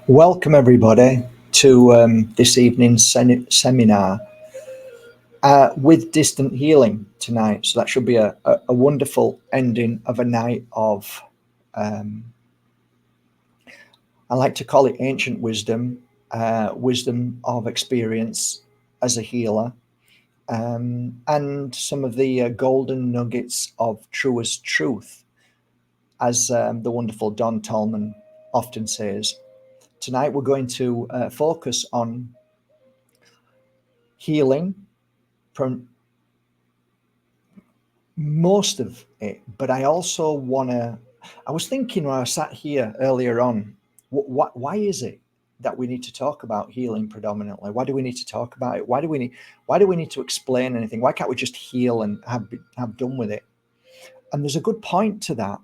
Welcome, everybody, to this evening's seminar with distant healing tonight. So that should be a wonderful ending of a night of, I like to call it ancient wisdom, wisdom of experience as a healer, and some of the golden nuggets of truest truth, as the wonderful Don Tolman often says. Tonight we're going to focus on healing from most of it, but I also I was thinking when I sat here earlier on, why is it that we need to talk about healing predominantly? Why do we need to talk about it? Why do we need to explain anything? Why can't we just heal and have done with it? And there's a good point to that,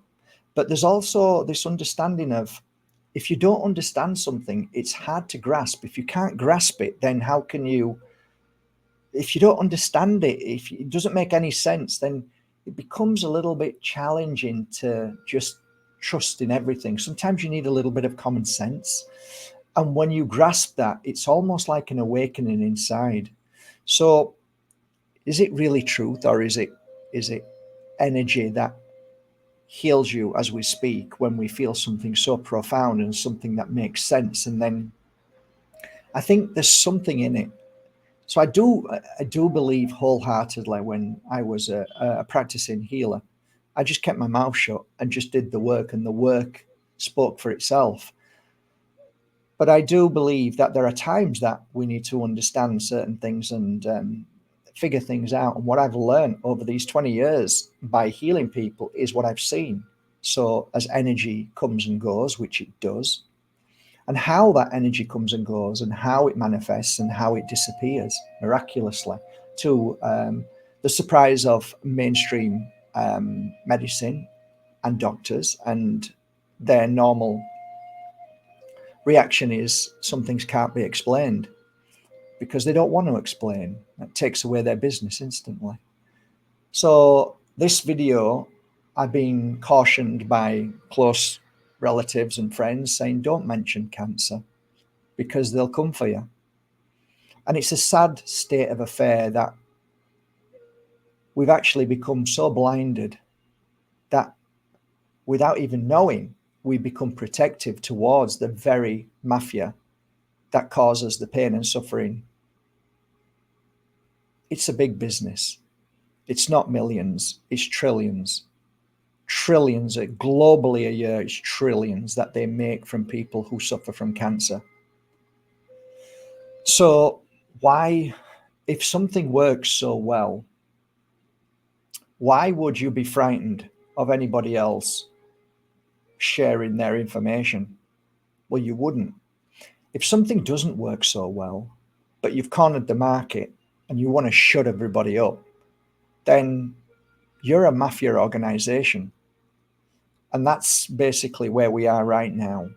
but there's also this understanding of, if you don't understand something, it's hard to grasp. If you can't grasp it, then how can you? If you don't understand it, if it doesn't make any sense, then it becomes a little bit challenging to just trust in everything. Sometimes you need a little bit of common sense. And when you grasp that, it's almost like an awakening inside. So is it really truth, or is it energy that heals you as we speak, when we feel something so profound and something that makes sense? And then I think there's something in it. So I do believe wholeheartedly, when I was a practicing healer, I just kept my mouth shut and just did the work, and the work spoke for itself. But I do believe that there are times that we need to understand certain things and figure things out. And what I've learned over these 20 years by healing people is what I've seen. So as energy comes and goes, which it does, and how that energy comes and goes, and how it manifests, and how it disappears miraculously, to the surprise of mainstream medicine and doctors, and their normal reaction is some things can't be explained, because they don't want to explain. That takes away their business instantly. So this video, I've been cautioned by close relatives and friends saying, don't mention cancer, because they'll come for you. And it's a sad state of affair that we've actually become so blinded that, without even knowing, we become protective towards the very mafia that causes the pain and suffering. It's a big business. It's not millions, it's trillions. Trillions globally a year, it's trillions that they make from people who suffer from cancer. So why, if something works so well, why would you be frightened of anybody else sharing their information? Well, you wouldn't. If something doesn't work so well, but you've cornered the market and you want to shut everybody up, then you're a mafia organization. And that's basically where we are right now.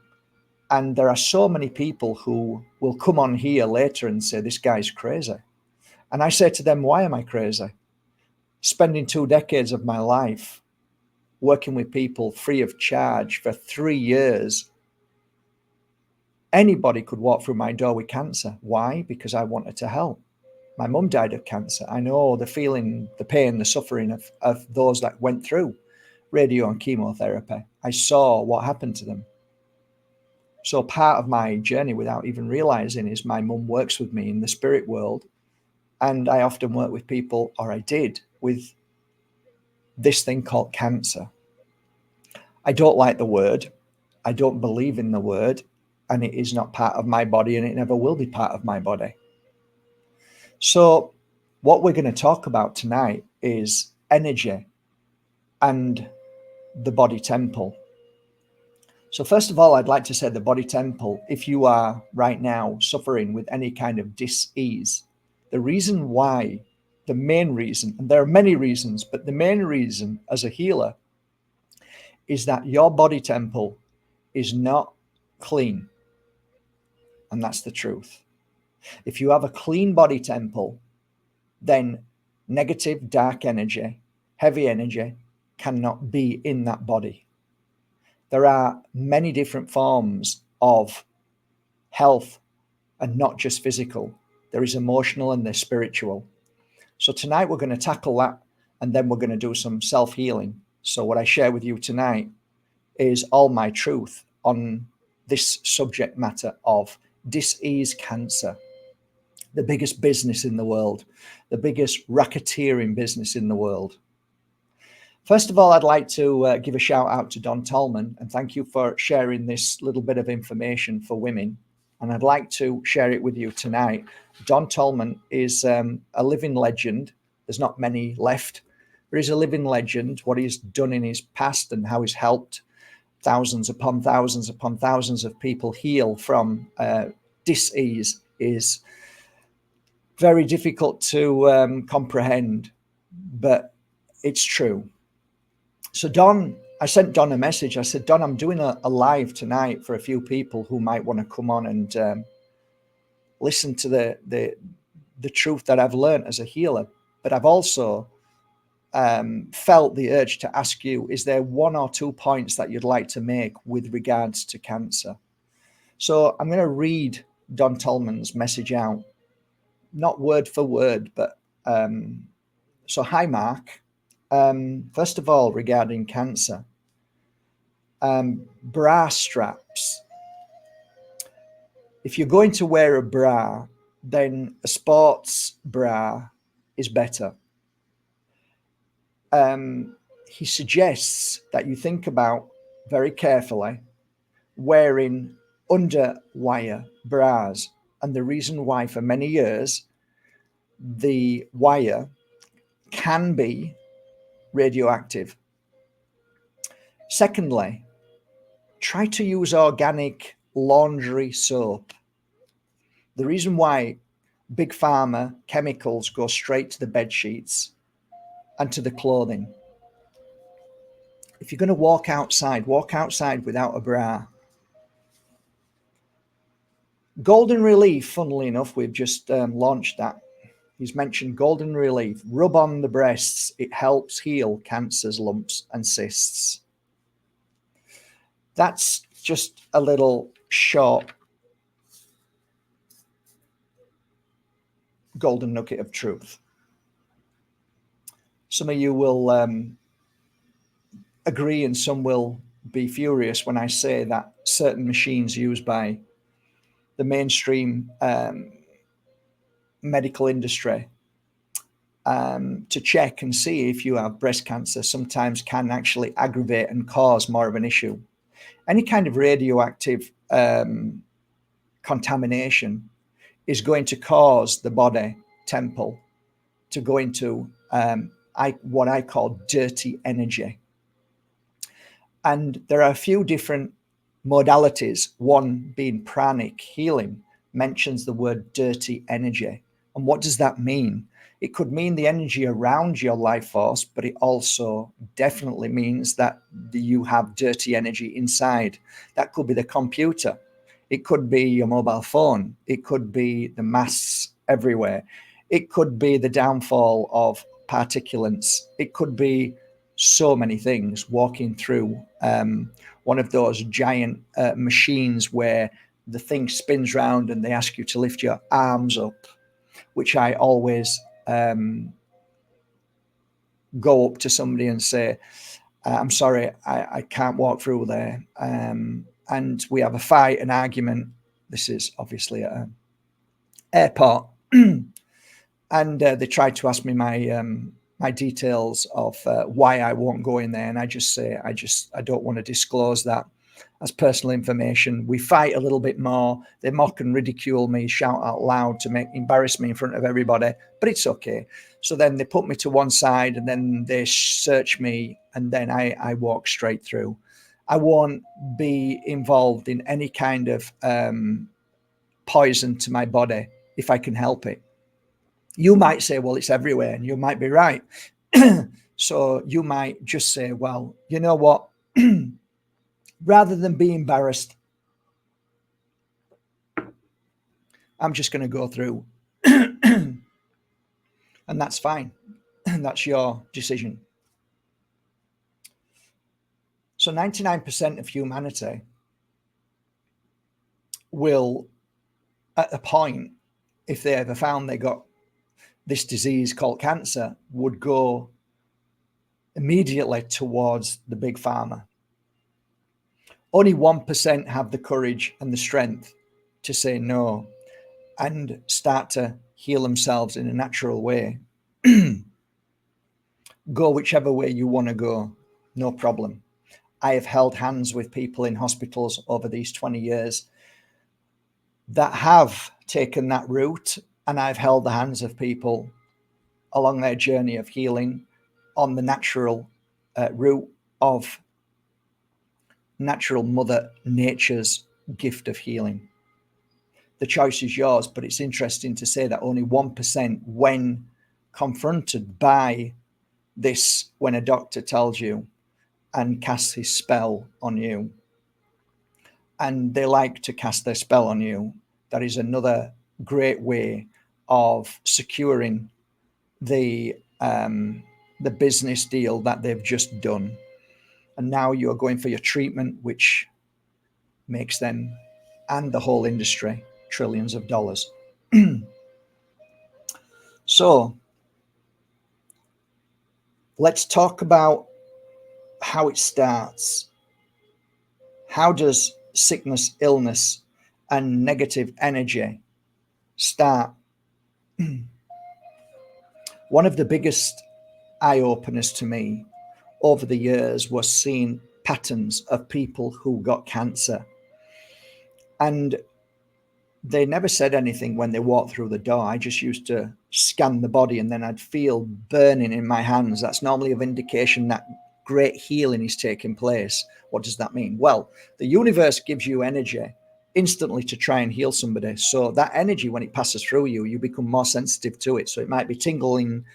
And there are so many people who will come on here later and say, this guy's crazy. And I say to them, why am I crazy? Spending 2 decades of my life working with people free of charge for 3 years. Anybody could walk through my door with cancer. Why? Because I wanted to help. My mum died of cancer. I know the feeling, the pain, the suffering of those that went through radio and chemotherapy. I saw what happened to them. So part of my journey, without even realizing, is my mum works with me in the spirit world. And I often work with people, or I did, with this thing called cancer. I don't like the word. I don't believe in the word. And it is not part of my body, and it never will be part of my body. So What we're going to talk about tonight is energy and the body temple. So first of all, I'd like to say the body temple, if you are right now suffering with any kind of dis-ease, the reason why, the main reason, and there are many reasons, but the main reason as a healer is that your body temple is not clean. And that's the truth. If you have a clean body temple, then negative, dark energy, heavy energy cannot be in that body. There are many different forms of health, and not just physical. There is emotional and there's spiritual. So tonight we're going to tackle that, and then we're going to do some self-healing. So what I share with you tonight is all my truth on this subject matter of dis-ease cancer, the biggest business in the world, the biggest racketeering business in the world. First of all, I'd like to give a shout out to Don Tolman, and thank you for sharing this little bit of information for women. And I'd like to share it with you tonight. Don Tolman is a living legend. There's not many left, but he's a living legend. What he's done in his past and how he's helped thousands upon thousands upon thousands of people heal from dis-ease is very difficult to comprehend, but it's true. So Don, I sent Don a message. I said, Don, I'm doing a live tonight for a few people who might want to come on and listen to the truth that I've learned as a healer. But I've also felt the urge to ask you, is there one or two points that you'd like to make with regards to cancer? So I'm going to read Don Tolman's message out, not word for word, but so hi, Mark. First of all, regarding cancer, bra straps. If you're going to wear a bra, then a sports bra is better. He suggests that you think about very carefully wearing underwire bras. And the reason why, for many years, the wire can be radioactive. Secondly, try to use organic laundry soap. The reason why big pharma chemicals go straight to the bed sheets and to the clothing. If you're going to walk outside without a bra. Golden Relief, funnily enough, we've just launched that. He's mentioned Golden Relief. Rub on the breasts. It helps heal cancers, lumps, and cysts. That's just a little short golden nugget of truth. Some of you will agree and some will be furious when I say that certain machines used by the mainstream medical industry to check and see if you have breast cancer sometimes can actually aggravate and cause more of an issue. Any kind of radioactive contamination is going to cause the body temple to go into what I call dirty energy. And there are a few different modalities. One being pranic healing mentions the word dirty energy. And what does that mean? It could mean the energy around your life force, but it also definitely means that you have dirty energy inside. That could be the computer. It could be your mobile phone. It could be the masts everywhere. It could be the downfall of particulates. It could be so many things. Walking through one of those giant machines where the thing spins round and they ask you to lift your arms up, which I always go up to somebody and say, I'm sorry, I can't walk through there. And we have a fight, an argument. This is obviously at an airport. And they tried to ask me my details of why I won't go in there. And I just say, I don't want to disclose that. as personal information. We fight a little bit more. They mock and ridicule me, shout out loud to embarrass me in front of everybody, but it's okay. So then they put me to one side and then they search me, and then I walk straight through. I won't be involved in any kind of poison to my body if I can help it. You might say, well, it's everywhere, and you might be right. So you might just say, well, you know what? Rather than be embarrassed, I'm just going to go through. And that's fine. And that's your decision. So 99% of humanity will, at a point, if they ever found they got this disease called cancer, would go immediately towards the big pharma. Only 1% have the courage and the strength to say no and start to heal themselves in a natural way. Go whichever way you want to go, no problem. I have held hands with people in hospitals over these 20 years that have taken that route, and I've held the hands of people along their journey of healing on the natural route of natural Mother Nature's gift of healing. The choice is yours, but it's interesting to say that only 1%, when confronted by this, when a doctor tells you and casts his spell on you, and they like to cast their spell on you, that is another great way of securing the business deal that they've just done. And now you're going for your treatment, which makes them and the whole industry trillions of dollars. So let's talk about how it starts. How does sickness, illness, and negative energy start? One of the biggest eye-openers to me over the years was seeing patterns of people who got cancer. And they never said anything when they walked through the door. I just used to scan the body, and then I'd feel burning in my hands. That's normally an indication that great healing is taking place. What does that mean? Well, the universe gives you energy instantly to try and heal somebody. So that energy, when it passes through you, you become more sensitive to it. So it might be tingling,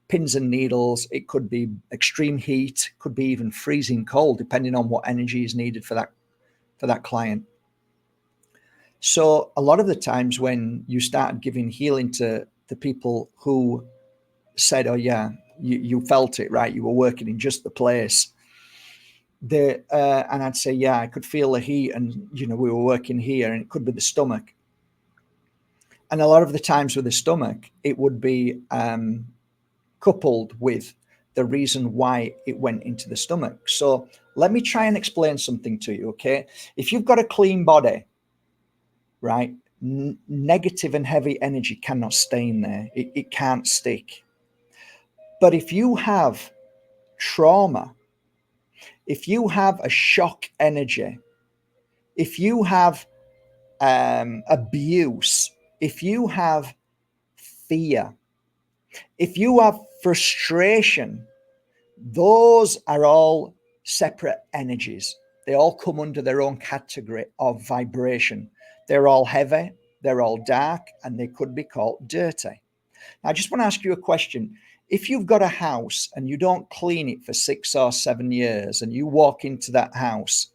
pins and needles. It could be extreme heat, could be even freezing cold, depending on what energy is needed for that client. So a lot of the times when you start giving healing to the people who said, oh yeah, you felt it, right? You were working in just the place. And I'd say, yeah, I could feel the heat, and we were working here, and it could be the stomach. And a lot of the times with the stomach, it would be coupled with the reason why it went into the stomach. So let me try and explain something to you, okay? If you've got a clean body, right, negative and heavy energy cannot stay in there. It can't stick. But if you have trauma, if you have a shock energy, if you have abuse, if you have fear, if you have frustration, those are all separate energies. They all come under their own category of vibration. They're all heavy, they're all dark, and they could be called dirty. Now, I just want to ask you a question. If you've got a house and you don't clean it for 6 or 7 years, and you walk into that house,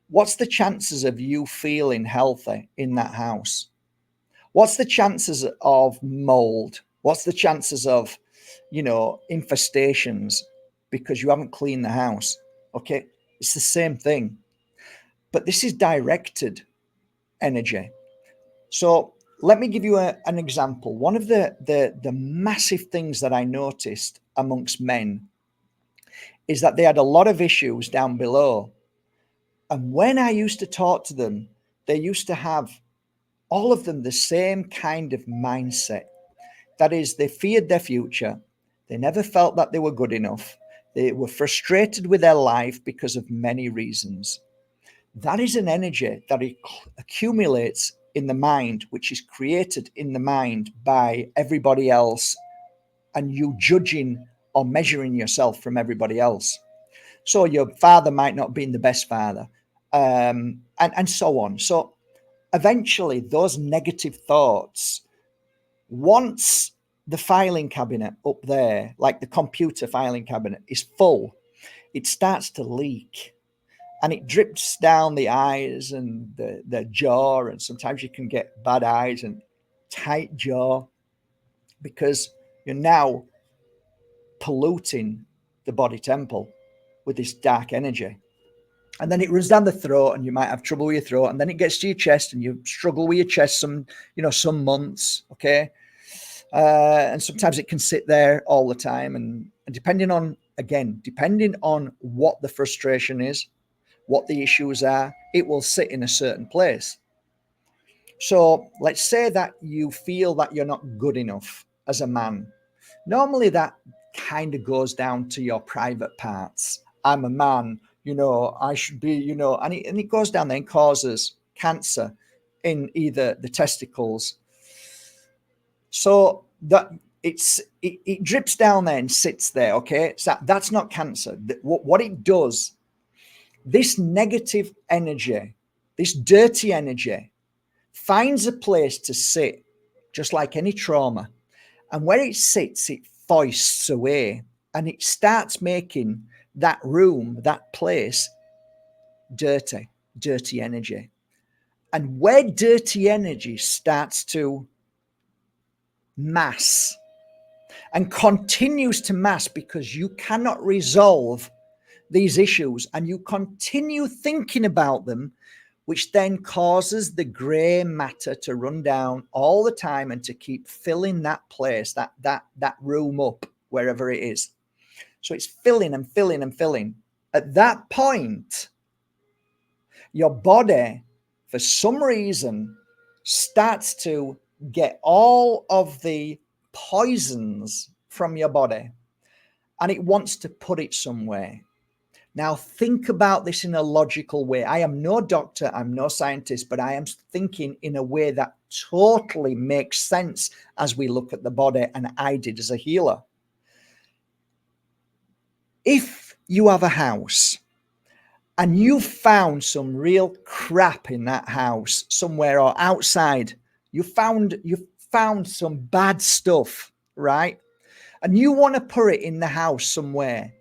what's the chances of you feeling healthy in that house? What's the chances of mold? What's the chances of, infestations because you haven't cleaned the house? Okay, it's the same thing. But this is directed energy. So let me give you an example. One of the massive things that I noticed amongst men is that they had a lot of issues down below. And when I used to talk to them, they used to have, all of them, the same kind of mindset. That is, they feared their future. They never felt that they were good enough. They were frustrated with their life because of many reasons. That is an energy that accumulates in the mind, which is created in the mind by everybody else, and you judging or measuring yourself from everybody else. So your father might not be the best father, and so on. So eventually, those negative thoughts, once the filing cabinet up there, like the computer filing cabinet, is full, it starts to leak. And it drips down the eyes and the jaw, and sometimes you can get bad eyes and tight jaw because you're now polluting the body temple with this dark energy. And then it runs down the throat, and you might have trouble with your throat, and then it gets to your chest, and you struggle with your chest some months, okay? And sometimes it can sit there all the time, and depending on what the frustration is, what the issues are, it will sit in a certain place. So let's say that you feel that you're not good enough as a man. Normally that kind of goes down to your private parts. I'm a man, I should be, and it goes down there and causes cancer in either the testicles. So that it drips down there and sits there, okay? So that's not cancer. What it does, this negative energy, this dirty energy, finds a place to sit, just like any trauma. And where it sits, it foists away, and it starts making that room, that place, dirty energy. And where dirty energy starts to mass and continues to mass because you cannot resolve these issues and you continue thinking about them, which then causes the grey matter to run down all the time and to keep filling that place, that room up, wherever it is. So it's filling and filling and filling. At that point, your body, for some reason, starts to get all of the poisons from your body, and it wants to put it somewhere. Now, think about this in a logical way. I am no doctor, I'm no scientist, but I am thinking in a way that totally makes sense as we look at the body, and I did as a healer. If you have a house and you found some real crap in that house somewhere or outside, you found some bad stuff, right? And you want to put it in the house somewhere.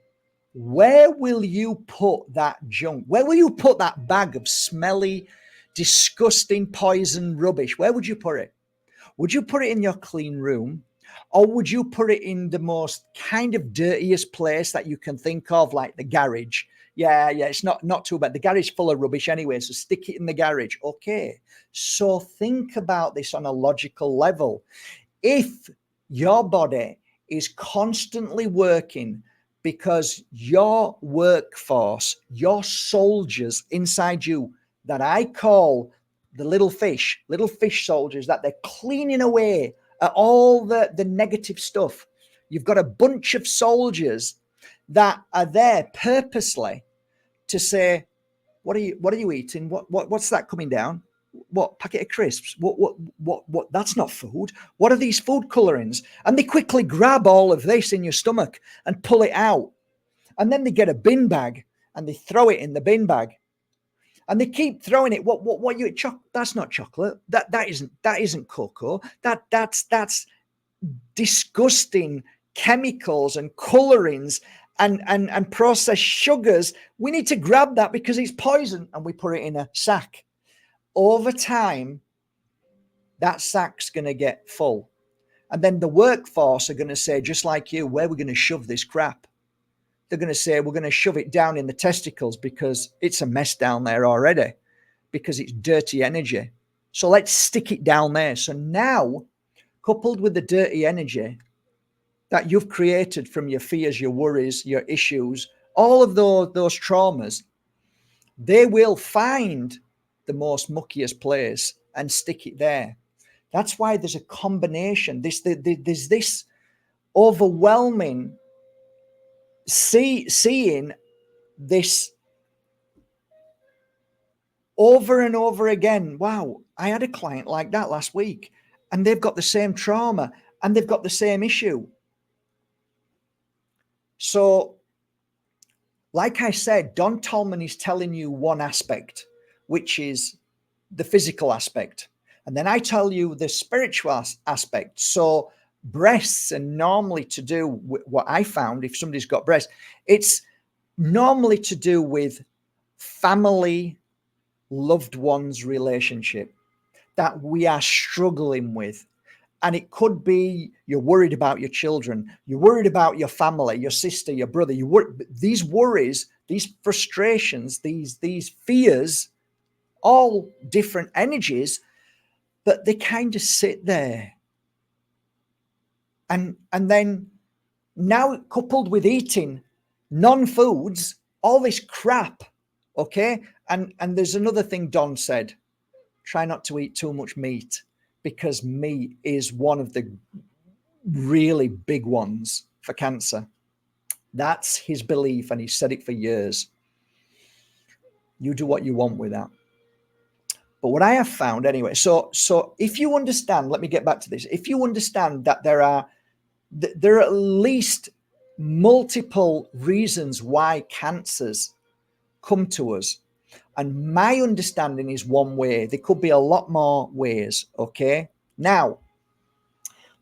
Where will you put that junk? Where will you put that bag of smelly, disgusting, poison rubbish? Where would you put it? Would you put it in your clean room? Or would you put it in the most kind of dirtiest place that you can think of, like the garage? Yeah, it's not too bad. The garage is full of rubbish anyway, so stick it in the garage. Okay, so think about this on a logical level. If your body is constantly working because your workforce, your soldiers inside you, that I call the little fish soldiers, that they're cleaning away at all the negative stuff. You've got a bunch of soldiers that are there purposely to say, what are you eating? What's that coming down? What packet of crisps? What? That's not food. What are these food colorings? And they quickly grab all of this in your stomach and pull it out. And then they get a bin bag and they throw it in the bin bag. And they keep throwing it. What you that's not chocolate. That isn't cocoa. That's disgusting chemicals and colorings and processed sugars. We need to grab that because it's poison, and we put it in a sack. Over time, that sack's going to get full. And then the workforce are going to say, just like you, where are we going to shove this crap? They're going to say, we're going to shove it down in the testicles because it's a mess down there already, because it's dirty energy. So let's stick it down there. So now, coupled with the dirty energy that you've created from your fears, your worries, your issues, all of those traumas, they will find the most muckiest place and stick it there. That's why there's a combination. There's this overwhelming seeing this over and over again. Wow, I had a client like that last week, and they've got the same trauma and they've got the same issue. So, like I said, Don Tolman is telling you one aspect, which is the physical aspect. And then I tell you the spiritual aspect. So breasts are normally to do with what I found, if somebody's got breasts, it's normally to do with family, loved ones relationship that we are struggling with. And it could be you're worried about your children, you're worried about your family, your sister, your brother. These worries, these frustrations, these fears, all different energies, but they kind of sit there. And then now coupled with eating non-foods, all this crap, okay? And there's another thing Don said, try not to eat too much meat, because meat is one of the really big ones for cancer. That's his belief, and he's said it for years. You do what you want with that. But what I have found anyway, so if you understand, let me get back to this. If you understand that there are at least multiple reasons why cancers come to us, and my understanding is one way. There could be a lot more ways, okay? Now,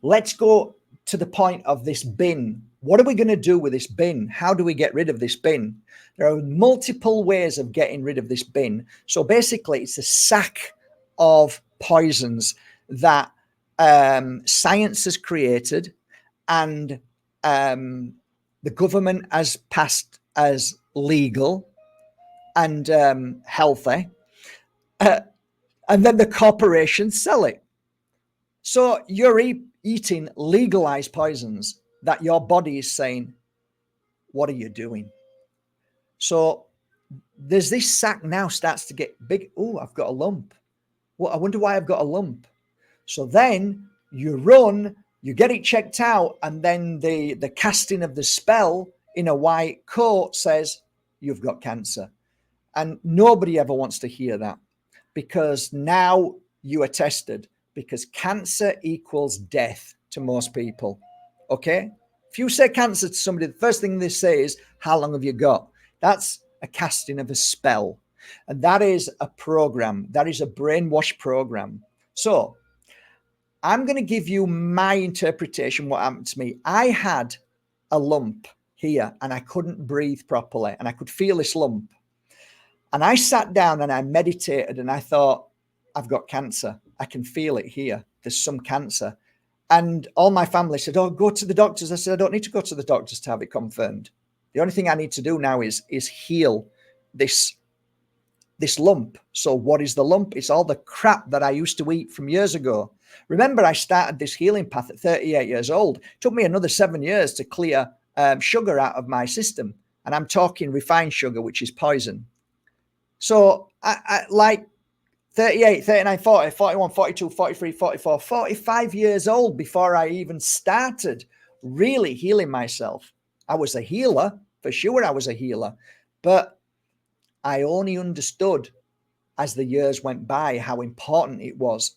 let's go to the point of this bin. What are we going to do with this bin? How do we get rid of this bin? There are multiple ways of getting rid of this bin. So basically, it's a sack of poisons that science has created, and the government has passed as legal and healthy, and then the corporations sell it. So you're eating legalized poisons that your body is saying, what are you doing? So there's this sack now starts to get big. Oh, I've got a lump. Well, I wonder why I've got a lump. So then you run, you get it checked out, and then the casting of the spell in a white coat says, you've got cancer. And nobody ever wants to hear that, because now you are tested, because cancer equals death to most people. Okay? If you say cancer to somebody, the first thing they say is, how long have you got? That's a casting of a spell. And that is a program. That is a brainwash program. So I'm going to give you my interpretation, what happened to me. I had a lump here and I couldn't breathe properly, and I could feel this lump. And I sat down and I meditated and I thought, I've got cancer. I can feel it here. There's some cancer. And all my family said, oh, go to the doctors. I said, I don't need to go to the doctors to have it confirmed. The only thing I need to do now is heal this lump. So what is the lump? It's all the crap that I used to eat from years ago. Remember, I started this healing path at 38 years old. It took me another 7 years to clear sugar out of my system. And I'm talking refined sugar, which is poison. So I like 38, 39, 40, 41, 42, 43, 44, 45 years old before I even started really healing myself. I was a healer, for sure I was a healer, but I only understood as the years went by how important it was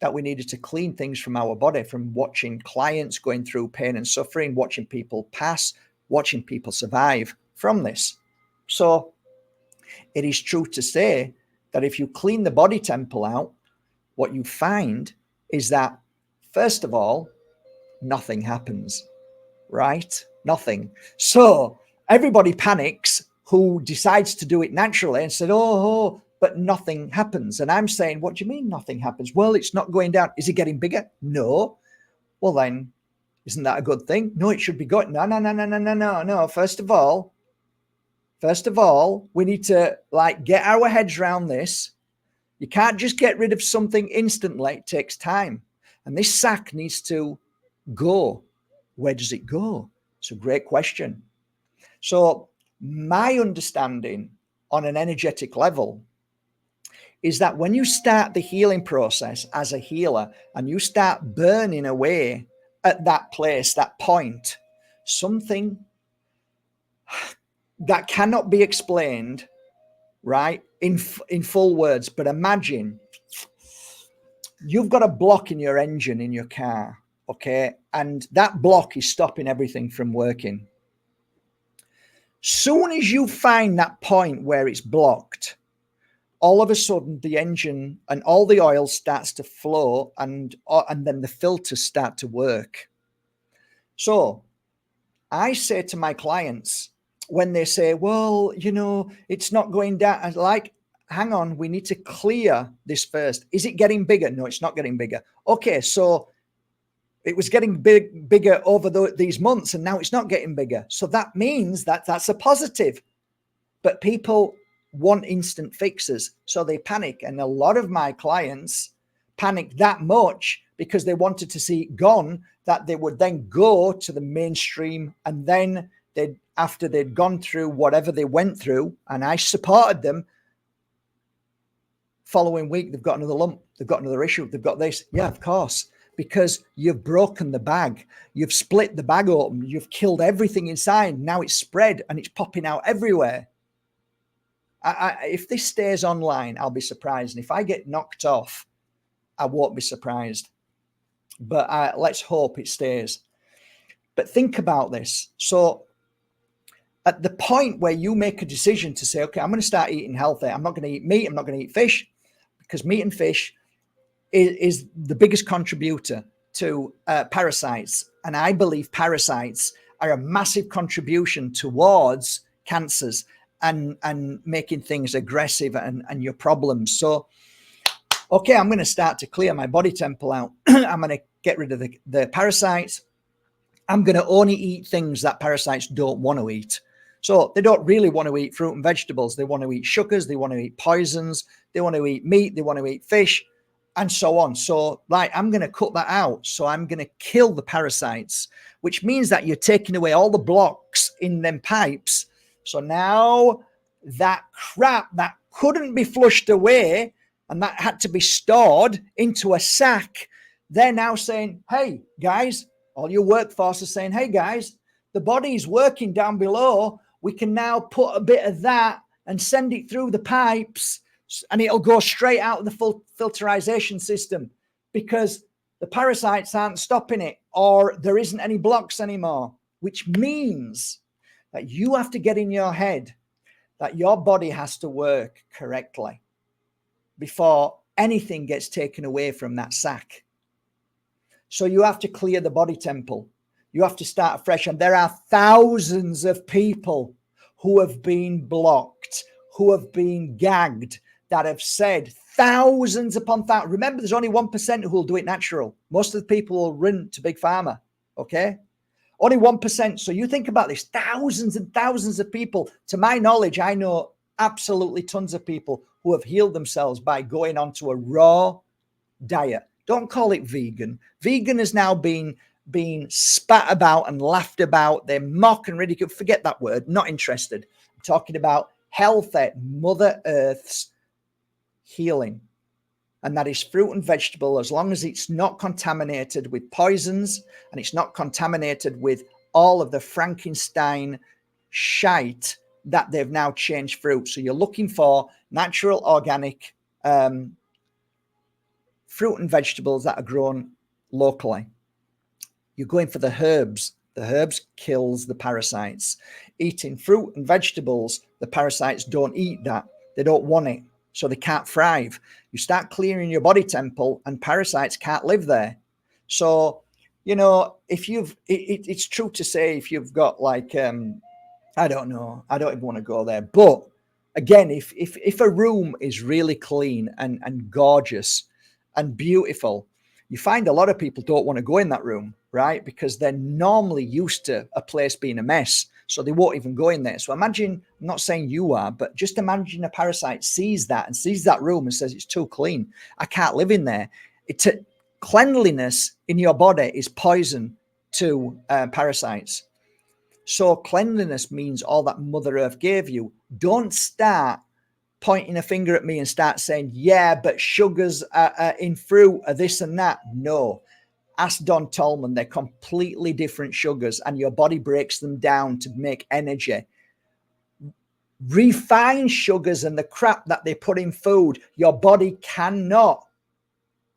that we needed to clean things from our body, from watching clients going through pain and suffering, watching people pass, watching people survive from this. So it is true to say that if you clean the body temple out, what you find is that, first of all, nothing happens, right? Nothing. So everybody panics who decides to do it naturally and said, oh, but nothing happens. And I'm saying, what do you mean nothing happens? Well, it's not going down. Is it getting bigger? No. Well, then, isn't that a good thing? No, it should be good. No. First of all, we need to get our heads around this. You can't just get rid of something instantly. It takes time. And this sack needs to go. Where does it go? It's a great question. So my understanding on an energetic level is that when you start the healing process as a healer and you start burning away at that place, that point, something that cannot be explained, right, in full words. But imagine you've got a block in your engine in your car, okay, and that block is stopping everything from working. Soon as you find that point where it's blocked, all of a sudden the engine and all the oil starts to flow, and then the filters start to work. So I say to my clients, when they say, well, it's not going down, I'm like, hang on, we need to clear this first. Is it getting bigger? No, it's not getting bigger. Okay, so it was getting bigger over these months, and now it's not getting bigger. So that means that's a positive. But people want instant fixes, so they panic. And a lot of my clients panicked that much because they wanted to see it gone, that they would then go to the mainstream, and then after they'd gone through whatever they went through, and I supported them, following week they've got another lump, they've got another issue, they've got this. Yeah, of course, because you've broken the bag, you've split the bag open, you've killed everything inside. Now it's spread and it's popping out everywhere. If this stays online, I'll be surprised. And if I get knocked off, I won't be surprised. But let's hope it stays. But think about this. So at the point where you make a decision to say, okay, I'm going to start eating healthy, I'm not going to eat meat, I'm not going to eat fish, because meat and fish is the biggest contributor to parasites. And I believe parasites are a massive contribution towards cancers and making things aggressive and your problems. So, okay, I'm going to start to clear my body temple out. I'm going to get rid of the parasites. I'm going to only eat things that parasites don't want to eat. So they don't really want to eat fruit and vegetables. They want to eat sugars. They want to eat poisons. They want to eat meat. They want to eat fish, and so on. So I'm going to cut that out. So I'm going to kill the parasites, which means that you're taking away all the blocks in them pipes. So now that crap that couldn't be flushed away and that had to be stored into a sack, they're now saying, hey, guys, all your workforce is saying, hey, guys, the body's working down below. We can now put a bit of that and send it through the pipes, and it'll go straight out of the full filterization system because the parasites aren't stopping it, or there isn't any blocks anymore, which means that you have to get in your head that your body has to work correctly before anything gets taken away from that sack. So you have to clear the body temple. You have to start afresh. And there are thousands of people who have been blocked, who have been gagged, that have said thousands upon thousands. Remember, there's only 1% who will do it natural. Most of the people will run to Big Pharma, okay? Only 1%. So you think about this, thousands and thousands of people. To my knowledge, I know absolutely tons of people who have healed themselves by going onto a raw diet. Don't call it vegan. Vegan has now been spat about and laughed about. They mock and ridicule. Forget that word. Not interested. I'm talking about healthy Mother Earth's healing. And that is fruit and vegetable, as long as it's not contaminated with poisons and it's not contaminated with all of the Frankenstein shite that they've now changed fruit. So you're looking for natural, organic fruit and vegetables that are grown locally. You're going for the herbs. The herbs kills the parasites. Eating fruit and vegetables, the parasites don't eat that. They don't want it, so they can't thrive. You start clearing your body temple and parasites can't live there. So, if it's true to say, if you've got like, I don't know, I don't even want to go there. But again, if a room is really clean and gorgeous and beautiful, you find a lot of people don't want to go in that room, right? Because they're normally used to a place being a mess. So they won't even go in there. So imagine, I'm not saying you are, but just imagine a parasite sees that and sees that room and says, it's too clean. I can't live in there. Cleanliness in your body is poison to parasites. So cleanliness means all that Mother Earth gave you. Don't start pointing a finger at me and start saying, yeah, but sugars in fruit are this and that. No. Ask Don Tolman. They're completely different sugars, and your body breaks them down to make energy. refined sugars and the crap that they put in food, your body cannot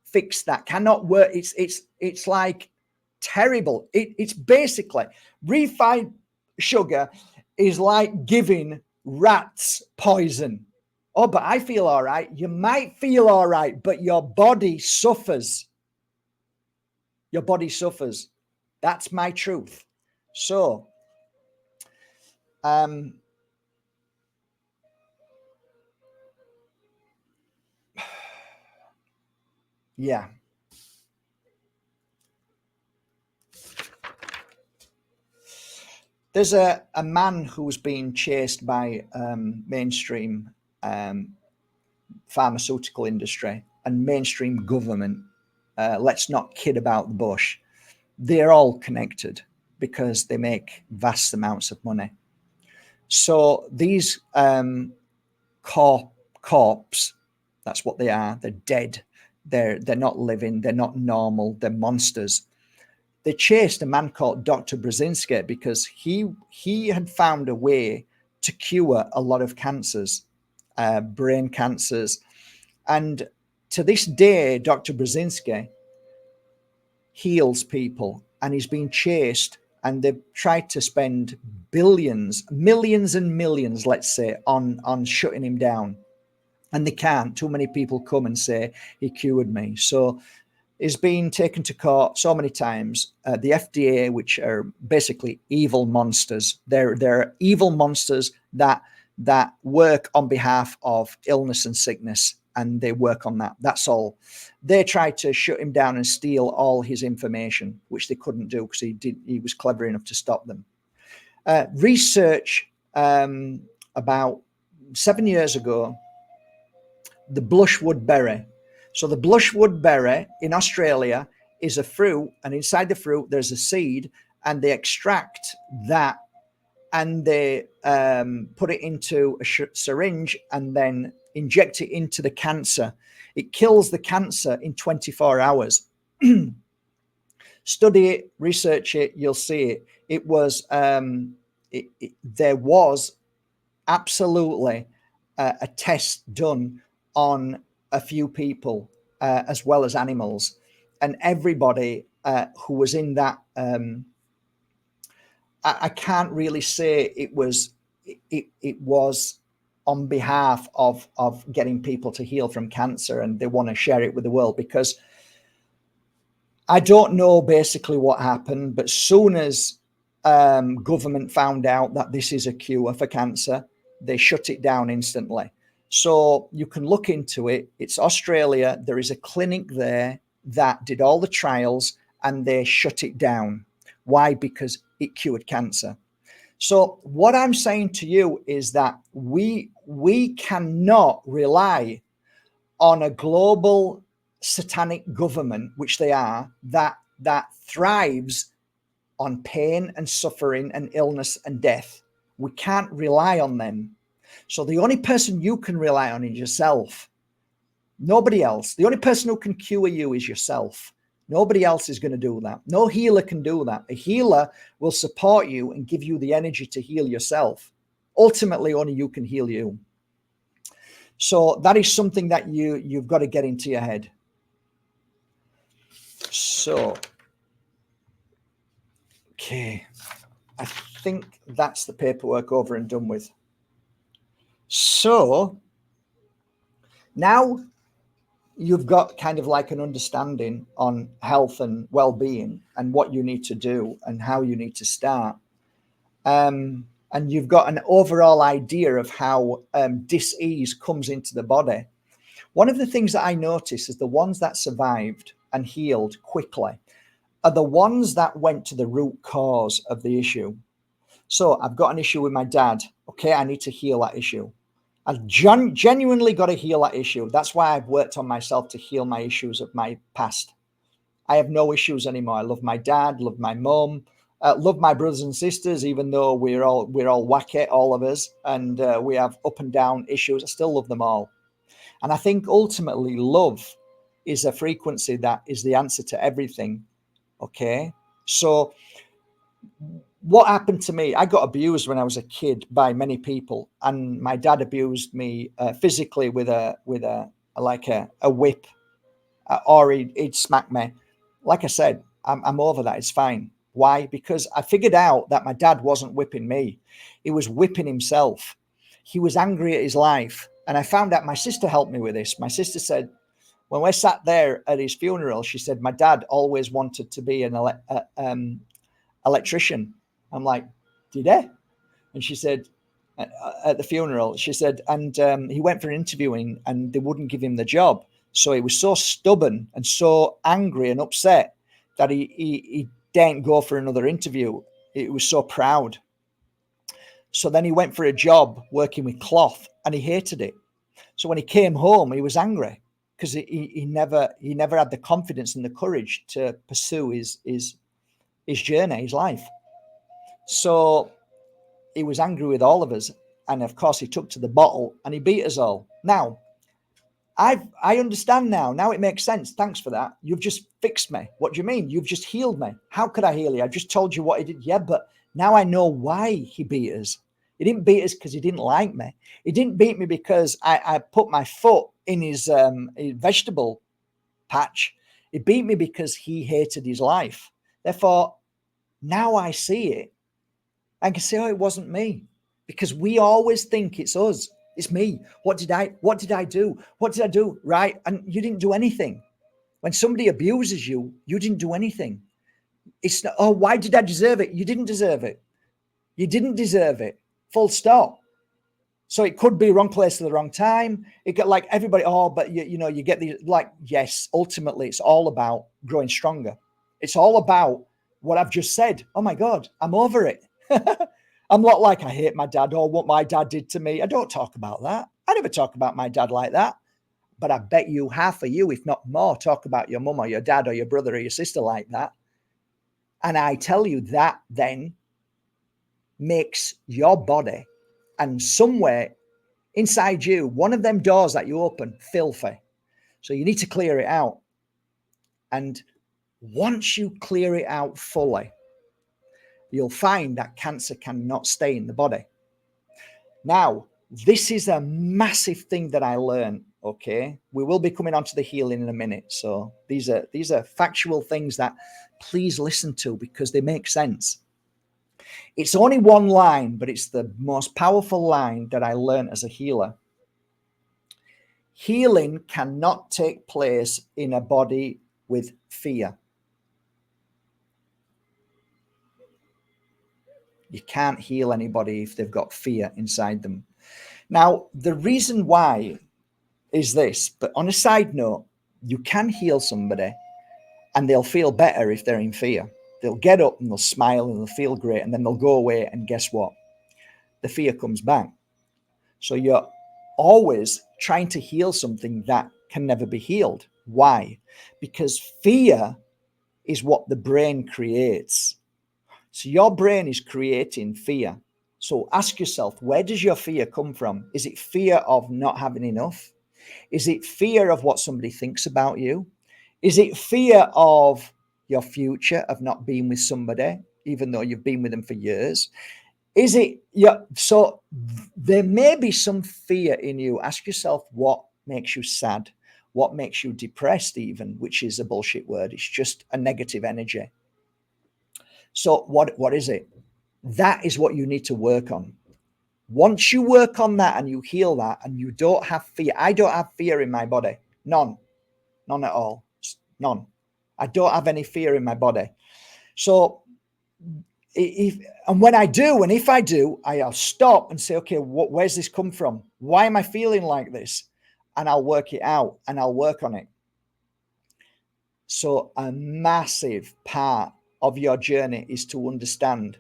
fix that, cannot work. It's like terrible. It's basically refined sugar is like giving rats poison. Oh, but I feel all right. You might feel all right, but your body suffers. Your body suffers. That's my truth. So, yeah. There's a man who's been chased by mainstream pharmaceutical industry and mainstream government. Let's not kid about the bush. They're all connected because they make vast amounts of money. So these corpse, that's what they are. They're dead. They're not living. They're not normal. They're monsters. They chased a man called Dr. Brzezinski because he had found a way to cure a lot of cancers, brain cancers. And to this day, Dr. Brzezinski heals people, and he's been chased, and they've tried to spend billions, millions and millions, let's say, on shutting him down. And they can't. Too many people come and say, he cured me. So he's been taken to court so many times. The FDA, which are basically evil monsters, they're evil monsters that work on behalf of illness and sickness, and they work on that. That's all. They tried to shut him down and steal all his information, which they couldn't do because he was clever enough to stop them. Research about 7 years ago, the blushwood berry. So the blushwood berry in Australia is a fruit, and inside the fruit there's a seed, and they extract that and they put it into a syringe and then inject it into the cancer. It kills the cancer in 24 hours. Study it, research it, you'll see it. It was there was absolutely a test done on a few people as well as animals, and everybody who was in that I can't really say it was on behalf of getting people to heal from cancer and they want to share it with the world, because I don't know basically what happened, but soon as government found out that this is a cure for cancer, they shut it down instantly. So you can look into it. It's Australia. There is a clinic there that did all the trials and they shut it down. Why? Because it cured cancer. So what I'm saying to you is that we cannot rely on a global satanic government, which they are, that thrives on pain and suffering and illness and death. We can't rely on them. So the only person you can rely on is yourself. Nobody else. The only person who can cure you is yourself. Nobody else is going to do that. No healer can do that. A healer will support you and give you the energy to heal yourself. Ultimately, only you can heal you. So that is something that you've got to get into your head. So, okay. I think that's the paperwork over and done with. So now you've got kind of like an understanding on health and well-being and what you need to do and how you need to start. And you've got an overall idea of how dis-ease comes into the body. One of the things that I notice is the ones that survived and healed quickly are the ones that went to the root cause of the issue. So I've got an issue with my dad. Okay, I need to heal that issue. I've genuinely got to heal that issue. That's why I've worked on myself to heal my issues of my past. I have no issues anymore. I love my dad, love my mum, love my brothers and sisters, even though we're all wacky, all of us, and we have up and down issues. I still love them all. And I think ultimately love is a frequency that is the answer to everything. Okay. So what happened to me, I got abused when I was a kid by many people, and my dad abused me physically with a whip, or he'd smack me. Like I said, I'm over that. It's fine. Why? Because I figured out that my dad wasn't whipping me. He was whipping himself. He was angry at his life. And I found out, my sister helped me with this. My sister said, when we sat there at his funeral, she said, my dad always wanted to be an electrician. I'm like, did he? And she said, at the funeral, she said, and he went for an interviewing and they wouldn't give him the job. So he was so stubborn and so angry and upset that he didn't go for another interview. He was so proud. So then he went for a job working with cloth and he hated it. So when he came home, he was angry because he never had the confidence and the courage to pursue his journey, his life. So he was angry with all of us. And of course, he took to the bottle and he beat us all. Now, I understand now. Now it makes sense. Thanks for that. You've just fixed me. What do you mean? You've just healed me. How could I heal you? I just told you what he did. Yeah, but now I know why he beat us. He didn't beat us because he didn't like me. He didn't beat me because I put my foot in his vegetable patch. He beat me because he hated his life. Therefore, now I see it. I can say, oh, it wasn't me. Because we always think it's us. It's me. What did I do? What did I do? Right? And you didn't do anything. When somebody abuses you, you didn't do anything. It's not, oh, why did I deserve it? You didn't deserve it. You didn't deserve it. Full stop. So it could be wrong place at the wrong time. It got like everybody, oh, but you get these, like, yes, ultimately it's all about growing stronger. It's all about what I've just said. Oh my God, I'm over it. I'm not like I hate my dad or what my dad did to me. I don't talk about that. I never talk about my dad like that. But I bet you half of you, if not more, talk about your mum or your dad or your brother or your sister like that. And I tell you that then makes your body and somewhere inside you, one of them doors that you open, filthy. So you need to clear it out. And once you clear it out fully, you'll find that cancer cannot stay in the body. Now, this is a massive thing that I learned. Okay, we will be coming on to the healing in a minute. So these are factual things that please listen to because they make sense. It's only one line, but it's the most powerful line that I learned as a healer. Healing cannot take place in a body with fear. You can't heal anybody if they've got fear inside them. Now, the reason why is this, but on a side note, you can heal somebody and they'll feel better if they're in fear. They'll get up and they'll smile and they'll feel great, and then they'll go away, and guess what? The fear comes back. So you're always trying to heal something that can never be healed. Why? Because fear is what the brain creates. So your brain is creating fear. So ask yourself, where does your fear come from? Is it fear of not having enough? Is it fear of what somebody thinks about you? Is it fear of your future, of not being with somebody, even though you've been with them for years? Is it, yeah? So there may be some fear in you. Ask yourself what makes you sad, what makes you depressed, even, which is a bullshit word. It's just a negative energy. So what is it? That is what you need to work on. Once you work on that and you heal that and you don't have fear, I don't have fear in my body. None at all. None. I don't have any fear in my body. So when I do, and if I do, I'll stop and say, okay, where's this come from? Why am I feeling like this? And I'll work it out and I'll work on it. So a massive part of your journey is to understand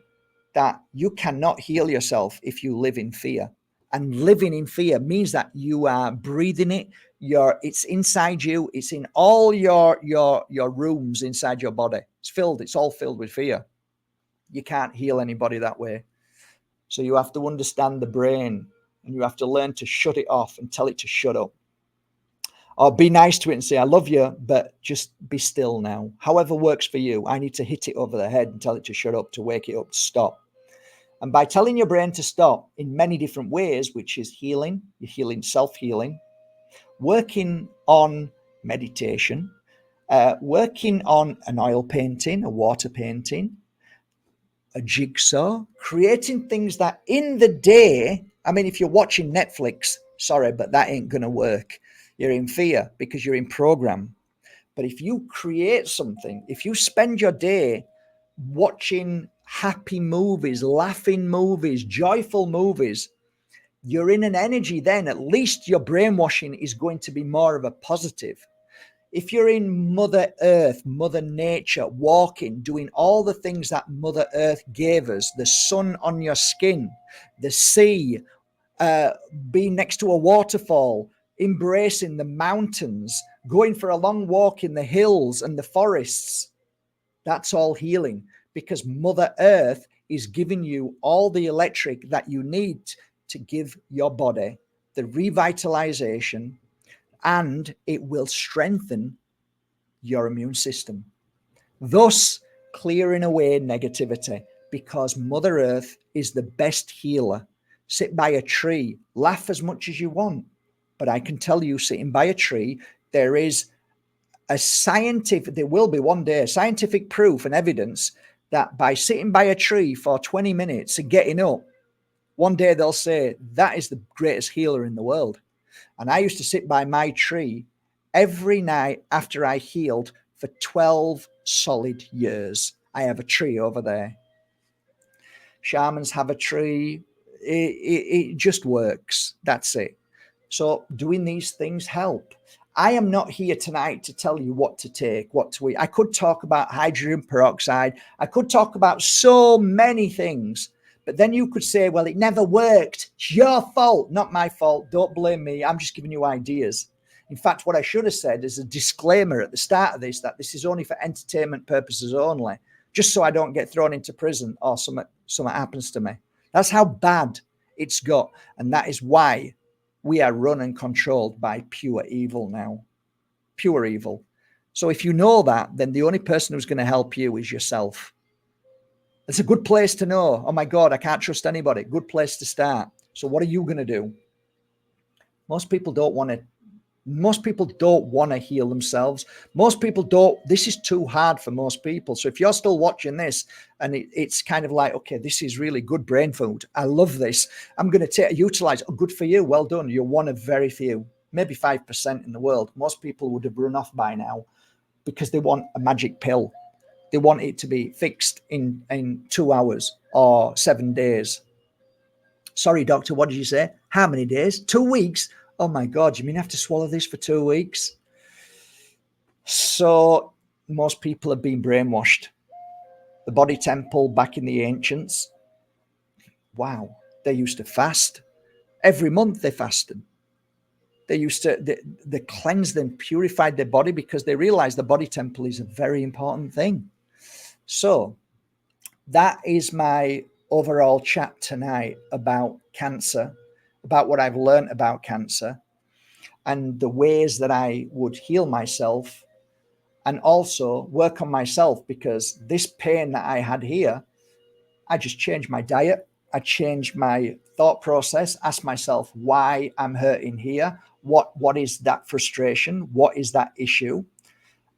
that you cannot heal yourself if you live in fear. And living in fear means that you are breathing it. It's inside you. It's in all your rooms inside your body. It's all filled with fear. You can't heal anybody that way. So you have to understand the brain and you have to learn to shut it off and tell it to shut up. Or be nice to it and say, I love you, but just be still now. However works for you. I need to hit it over the head and tell it to shut up, to wake it up, to stop. And by telling your brain to stop in many different ways, which is healing, you're healing, self-healing, working on meditation, working on an oil painting, a water painting, a jigsaw, creating things that in the day, I mean, if you're watching Netflix, sorry, but that ain't going to work. You're in fear because you're in program. But if you create something, if you spend your day watching happy movies, laughing movies, joyful movies, you're in an energy then, at least your brainwashing is going to be more of a positive. If you're in Mother Earth, Mother Nature, walking, doing all the things that Mother Earth gave us, the sun on your skin, the sea, being next to a waterfall, embracing the mountains, going for a long walk in the hills and the forests, that's all healing, because Mother Earth is giving you all the electric that you need to give your body the revitalization, and it will strengthen your immune system, thus clearing away negativity, because Mother Earth is the best healer. Sit by a tree, laugh as much as you want, but I can tell you, sitting by a tree, there is there will be one day scientific proof and evidence that by sitting by a tree for 20 minutes and getting up, one day they'll say that is the greatest healer in the world. And I used to sit by my tree every night after I healed for 12 solid years. I have a tree over there. Shamans have a tree. It just works. That's it. So doing these things help. I am not here tonight to tell you what to take, what to eat. I could talk about hydrogen peroxide. I could talk about so many things. But then you could say, well, it never worked. It's your fault, not my fault. Don't blame me. I'm just giving you ideas. In fact, what I should have said is a disclaimer at the start of this, that this is only for entertainment purposes only, just so I don't get thrown into prison or something happens to me. That's how bad it's got. And that is why we are run and controlled by pure evil now. Pure evil. So if you know that, then the only person who's going to help you is yourself. It's a good place to know. Oh my God, I can't trust anybody. Good place to start. So what are you going to do? Most people don't want to heal themselves. Most people don't. This is too hard for most people. So if you're still watching this and it's kind of like, okay, this is really good brain food. I love this. I'm going to utilize. Oh, good for you. Well done. You're one of very few, maybe 5% in the world. Most people would have run off by now because they want a magic pill. They want it to be fixed in 2 hours or 7 days. Sorry, doctor, what did you say? How many days? 2 weeks? Oh my God, you mean I have to swallow this for 2 weeks? So most people have been brainwashed. The body temple back in the ancients, wow, they used to fast. Every month they fasted. They used to they cleansed and purified their body because they realized the body temple is a very important thing. So that is my overall chat tonight about cancer, about what I've learned about cancer and the ways that I would heal myself and also work on myself, because this pain that I had here, I just changed my diet. I changed my thought process, asked myself why I'm hurting here. What is that frustration? What is that issue?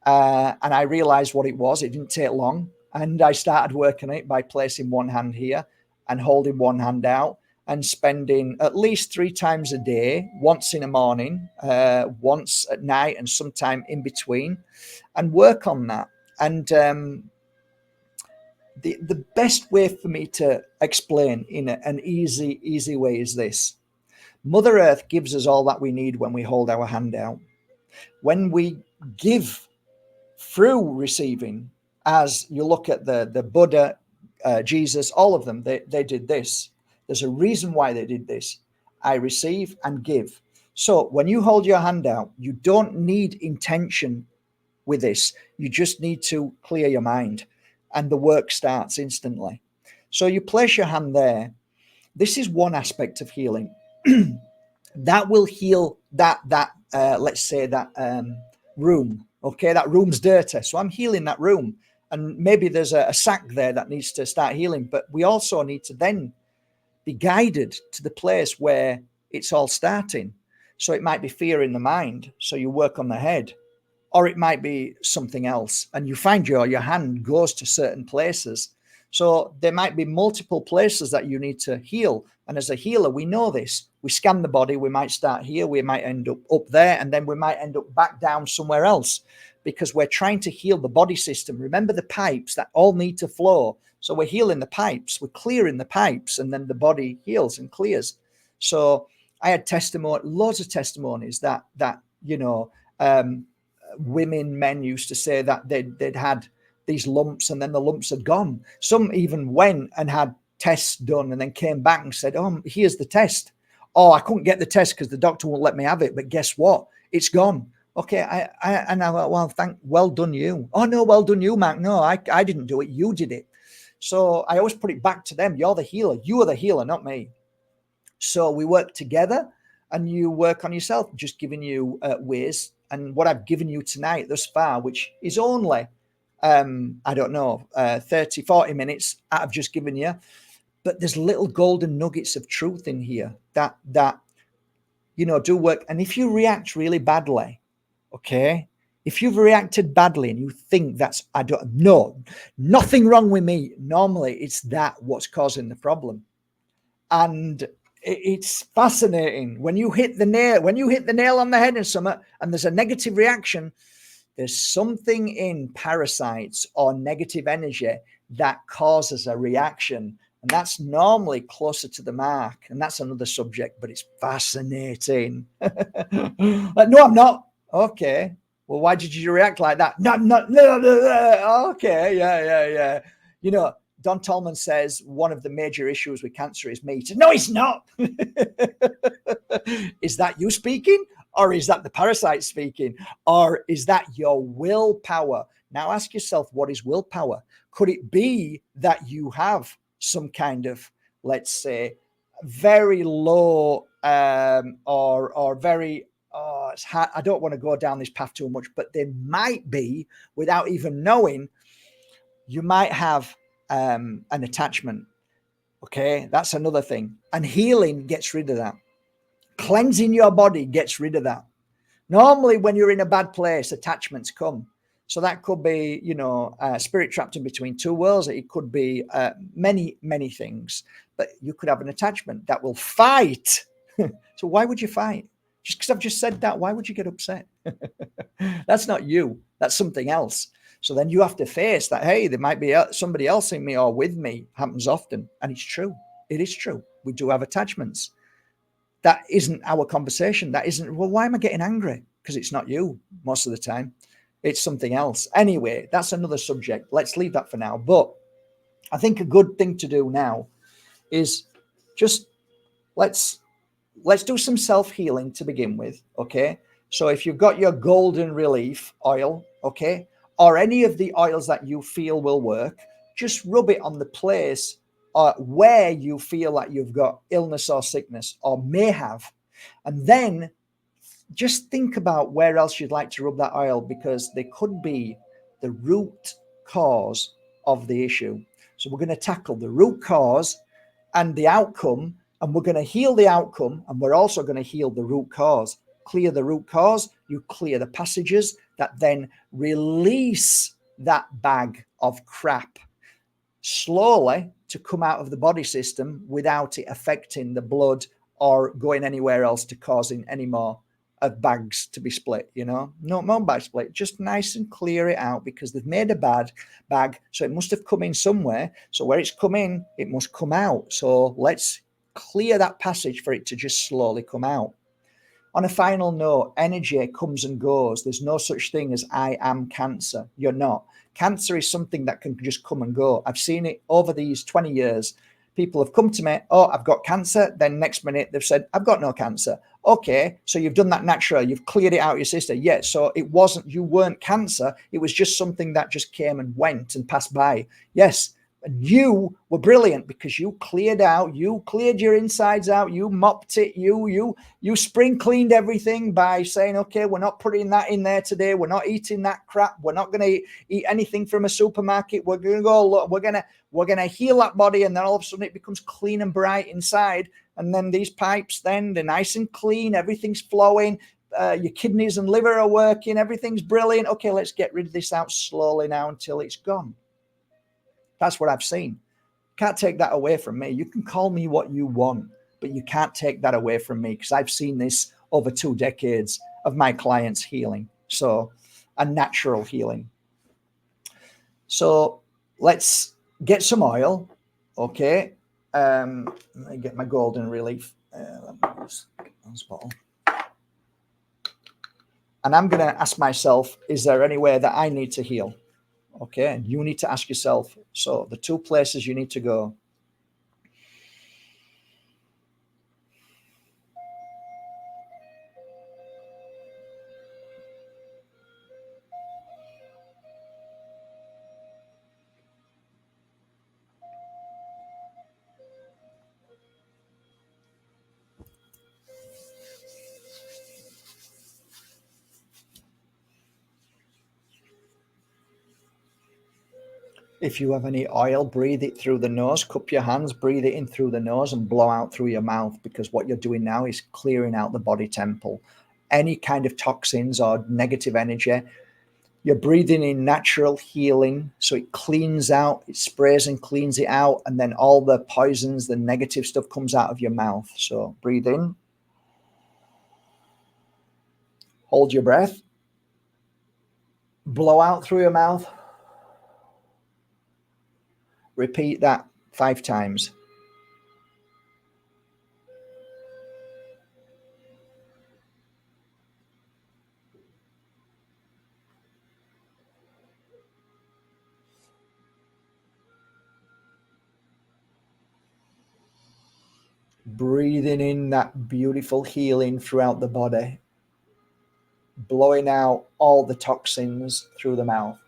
And I realized what it was. It didn't take long. And I started working it by placing one hand here and holding one hand out and spending at least 3 times a day, once in the morning, once at night, and sometime in between, and work on that. And the best way for me to explain in an easy way is this. Mother Earth gives us all that we need when we hold our hand out. When we give through receiving, as you look at the Buddha, Jesus, all of them, they did this. There's a reason why they did this. I receive and give. So when you hold your hand out, you don't need intention with this. You just need to clear your mind and the work starts instantly. So you place your hand there. This is one aspect of healing. That will heal let's say that room. Okay, that room's dirty, so I'm healing that room, and maybe there's a sack there that needs to start healing. But we also need to then be guided to the place where it's all starting. So it might be fear in the mind, so you work on the head, or it might be something else, and you find your hand goes to certain places. So there might be multiple places that you need to heal, and as a healer we know this. We scan the body, we might start here, we might end up there, and then we might end up back down somewhere else, because we're trying to heal the body system. Remember the pipes that all need to flow, so we're healing the pipes, we're clearing the pipes, and then the body heals and clears. So I had loads of testimonies that women, men used to say that they'd had these lumps, and then the lumps had gone. Some even went and had tests done and then came back and said, oh, here's the test. Oh, I couldn't get the test because the doctor won't let me have it, but guess what, it's gone. Okay, and I went, well done you. Oh no, well done you, Mark. No, I didn't do it, you did it. So I always put it back to them. You're the healer, you are the healer, not me. So we work together, and you work on yourself, just giving you ways. And what I've given you tonight thus far, which is only, 30, 40 minutes I've just given you, but there's little golden nuggets of truth in here that do work. And if you react really badly, okay, if you've reacted badly and you think nothing wrong with me, normally it's what's causing the problem. And it's fascinating when you hit the nail on the head in summer and there's a negative reaction. There's something in parasites or negative energy that causes a reaction, and that's normally closer to the mark. And that's another subject, but it's fascinating. Like, no, I'm not. Okay, well, why did you react like that? No, okay, yeah. Don Tolman says one of the major issues with cancer is meat. No, it's not. Is that you speaking? Or is that the parasite speaking? Or is that your willpower? Now ask yourself, what is willpower? Could it be that you have some kind of, let's say, very low or very, it's hard. I don't want to go down this path too much, but there might be, without even knowing, you might have an attachment. Okay, that's another thing. And healing gets rid of that. Cleansing your body gets rid of that. Normally, when you're in a bad place, attachments come. So that could be, spirit trapped in between two worlds. It could be many, many things. But you could have an attachment that will fight. So why would you fight? Just because I've just said that, why would you get upset? That's not you. That's something else. So then you have to face that, hey, there might be somebody else in me or with me. Happens often. And it's true. It is true. We do have attachments. That isn't our conversation. That isn't, well, why am I getting angry? Because it's not you most of the time. It's something else. Anyway, that's another subject. Let's leave that for now. But I think a good thing to do now is just let's do some self-healing to begin with, okay? So if you've got your golden relief oil, okay, or any of the oils that you feel will work, just rub it on the place where you feel like you've got illness or sickness or may have. And then just think about where else you'd like to rub that oil, because they could be the root cause of the issue. So we're going to tackle the root cause and the outcome, and we're going to heal the outcome, and we're also going to heal the root cause. Clear the root cause, you clear the passages that then release that bag of crap slowly to come out of the body system without it affecting the blood or going anywhere else to causing any more of bags to be split, no more bag split. Just nice and clear it out, because they've made a bad bag, so it must have come in somewhere. So where it's come in, it must come out. So let's clear that passage for it to just slowly come out. On a final note, energy comes and goes. There's no such thing as I am cancer. You're not. Cancer is something that can just come and go. I've seen it over these 20 years. People have come to me, oh, I've got cancer. Then next minute they've said, I've got no cancer. Okay, so you've done that naturally. You've cleared it out of your system. Yeah, so you weren't cancer. It was just something that just came and went and passed by. Yes, And you were brilliant because you cleared your insides out, you mopped it, you spring cleaned everything by saying, okay, we're not putting that in there today, we're not eating that crap, we're not going to eat anything from a supermarket, we're going to go, we're going to heal that body, and then all of a sudden it becomes clean and bright inside. And then these pipes, then they're nice and clean, everything's flowing, your kidneys and liver are working, everything's brilliant. Okay, let's get rid of this out slowly now until it's gone. That's what I've seen. Can't take that away from me. You can call me what you want, but you can't take that away from me, because I've seen this over 2 decades of my clients healing. So, a natural healing. So let's get some oil. Okay. Let me get my golden relief. Let me just get this bottle. And I'm going to ask myself, is there anywhere that I need to heal? Okay. And you need to ask yourself. So the 2 places you need to go. If you have any oil, breathe it through the nose, cup your hands, breathe it in through the nose and blow out through your mouth, because what you're doing now is clearing out the body temple. Any kind of toxins or negative energy, you're breathing in natural healing, so it cleans out, it sprays and cleans it out, and then all the poisons, the negative stuff comes out of your mouth. So breathe in, hold your breath, blow out through your mouth. Repeat that 5 times. Breathing in that beautiful healing throughout the body, blowing out all the toxins through the mouth.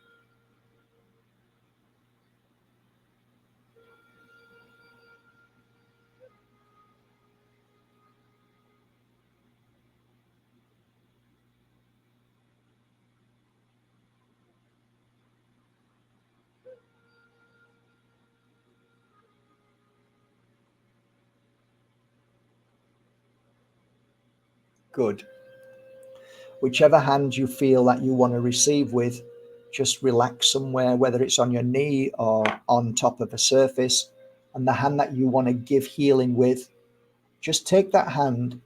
Good. Whichever hand you feel that you want to receive with, just relax somewhere, whether it's on your knee or on top of a surface. And the hand that you want to give healing with, just take that hand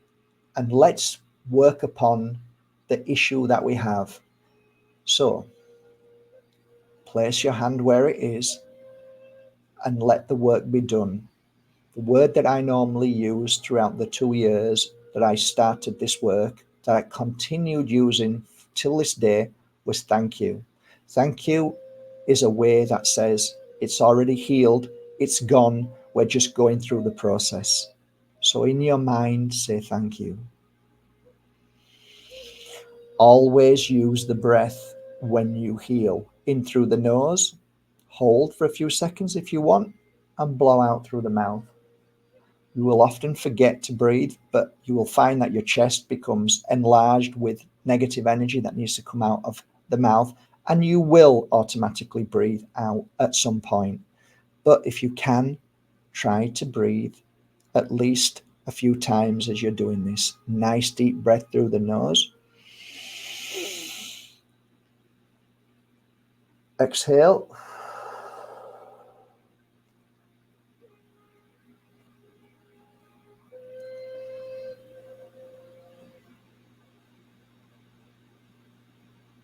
and let's work upon the issue that we have. So place your hand where it is and let the work be done. The word that I normally use throughout the 2 years that I started this work, that I continued using till this day, was thank you. Thank you is a way that says it's already healed, it's gone, we're just going through the process. So in your mind, say thank you. Always use the breath when you heal. In through the nose, hold for a few seconds if you want, and blow out through the mouth. You will often forget to breathe, but you will find that your chest becomes enlarged with negative energy that needs to come out of the mouth, and you will automatically breathe out at some point. But if you can, try to breathe at least a few times as you're doing this. Nice deep breath through the nose. Exhale.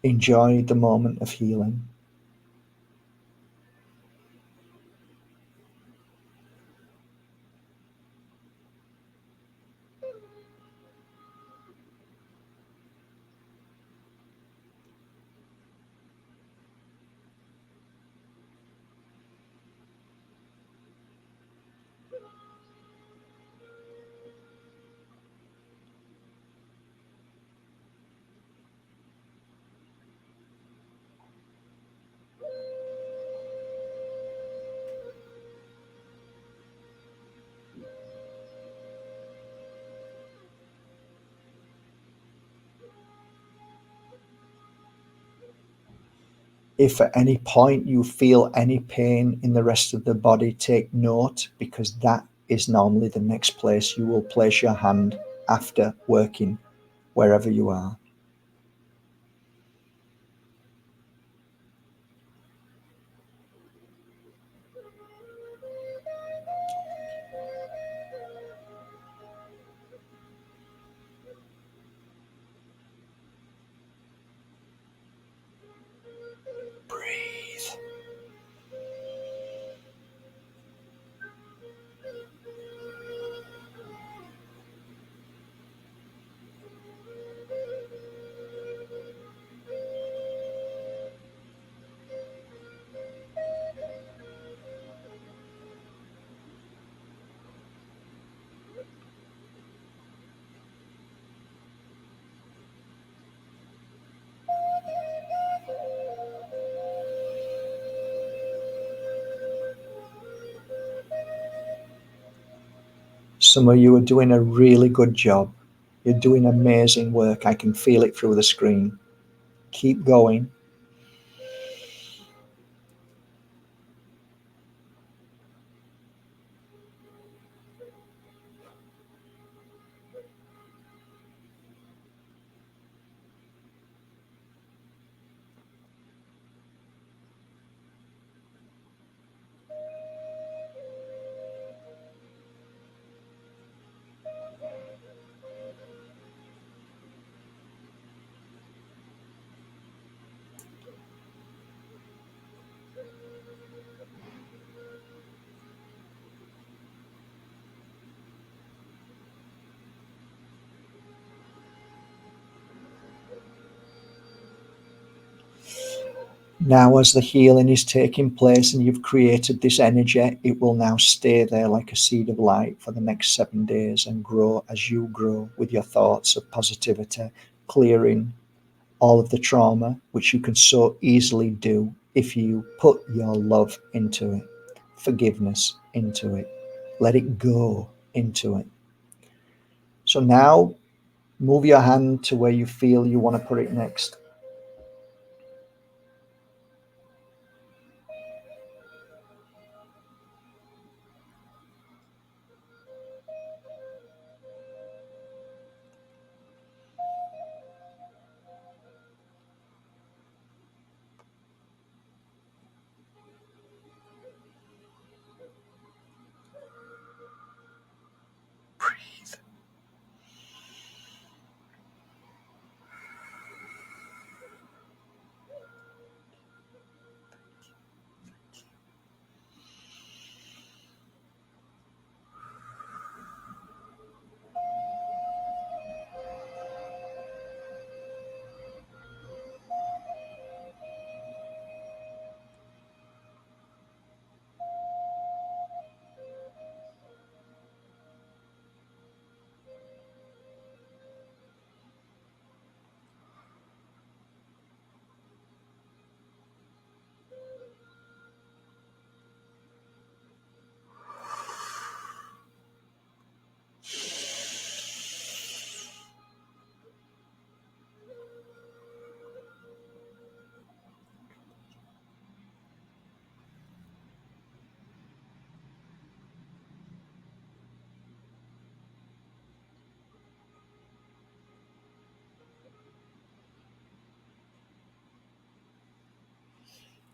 Enjoy the moment of healing. If at any point you feel any pain in the rest of the body, take note, because that is normally the next place you will place your hand after working wherever you are. Breathe. Some of you are doing a really good job. You're doing amazing work. I can feel it through the screen. Keep going. Now, as the healing is taking place and you've created this energy, it will now stay there like a seed of light for the next 7 days and grow as you grow with your thoughts of positivity, clearing all of the trauma, which you can so easily do if you put your love into it, forgiveness into it, let it go into it. So now move your hand to where you feel you want to put it next. Breathe.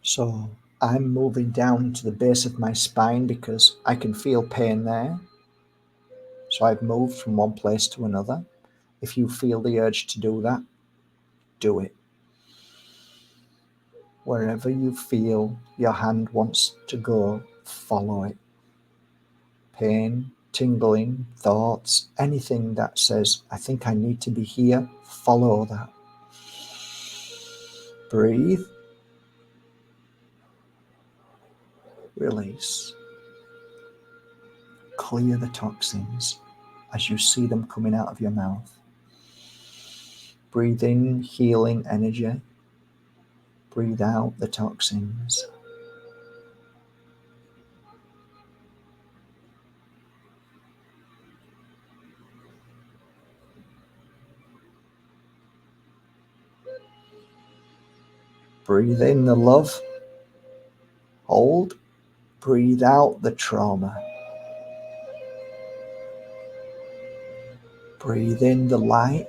So I'm moving down to the base of my spine because I can feel pain there. So I've moved from one place to another. If you feel the urge to do that, do it. Wherever you feel your hand wants to go, follow it. Pain, tingling, thoughts, anything that says, I think I need to be here, follow that. Breathe. Release. Clear the toxins as you see them coming out of your mouth. Breathe in healing energy. Breathe out the toxins. Breathe in the love. Hold. Breathe out the trauma. Breathe in the light.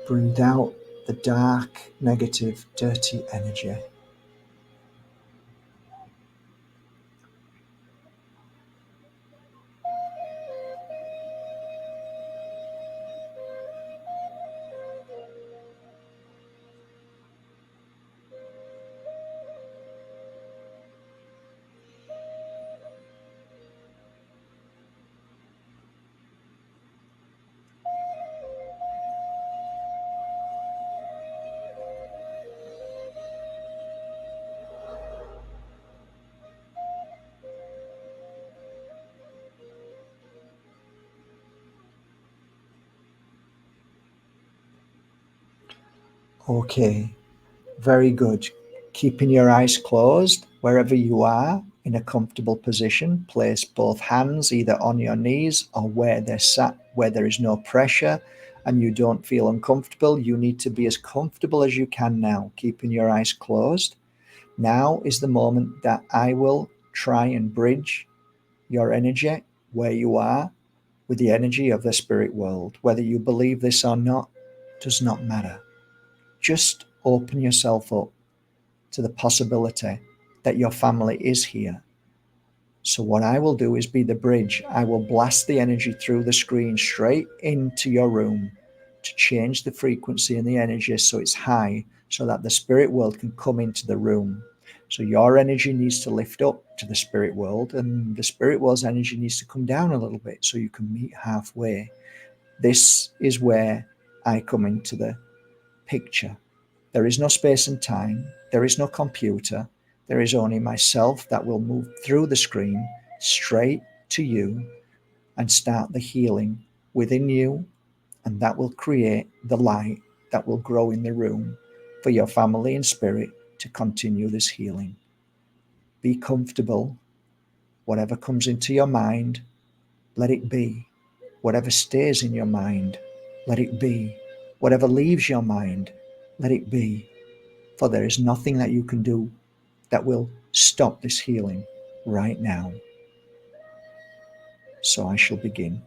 Breathe out the dark, negative, dirty energy. Okay, very good. Keeping your eyes closed wherever you are in a comfortable position. Place both hands either on your knees or where they're sat, where there is no pressure and you don't feel uncomfortable. You need to be as comfortable as you can now, keeping your eyes closed. Now is the moment that I will try and bridge your energy where you are with the energy of the spirit world. Whether you believe this or not does not matter. Just open yourself up to the possibility that your family is here. So, what I will do is be the bridge. I will blast the energy through the screen straight into your room to change the frequency and the energy so it's high, so that the spirit world can come into the room. So, your energy needs to lift up to the spirit world, and the spirit world's energy needs to come down a little bit so you can meet halfway. This is where I come into the picture. There is no space and time. There is no computer. There is only myself that will move through the screen straight to you and start the healing within you. And that will create the light that will grow in the room for your family and spirit to continue this healing. Be comfortable. Whatever comes into your mind, let it be. Whatever stays in your mind, let it be. Whatever leaves your mind, let it be. For there is nothing that you can do that will stop this healing right now. So I shall begin.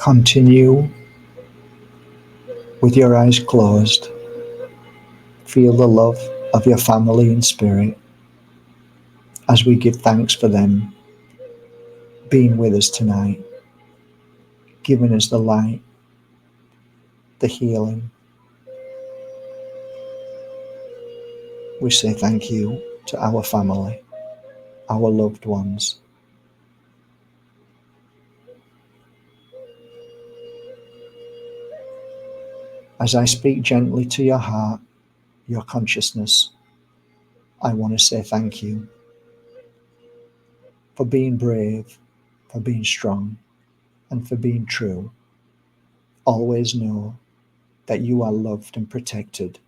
Continue with your eyes closed. Feel the love of your family in spirit as we give thanks for them being with us tonight, giving us the light, the healing. We say thank you to our family, our loved ones. As I speak gently to your heart, your consciousness, I want to say thank you for being brave, for being strong, and for being true. Always know that you are loved and protected.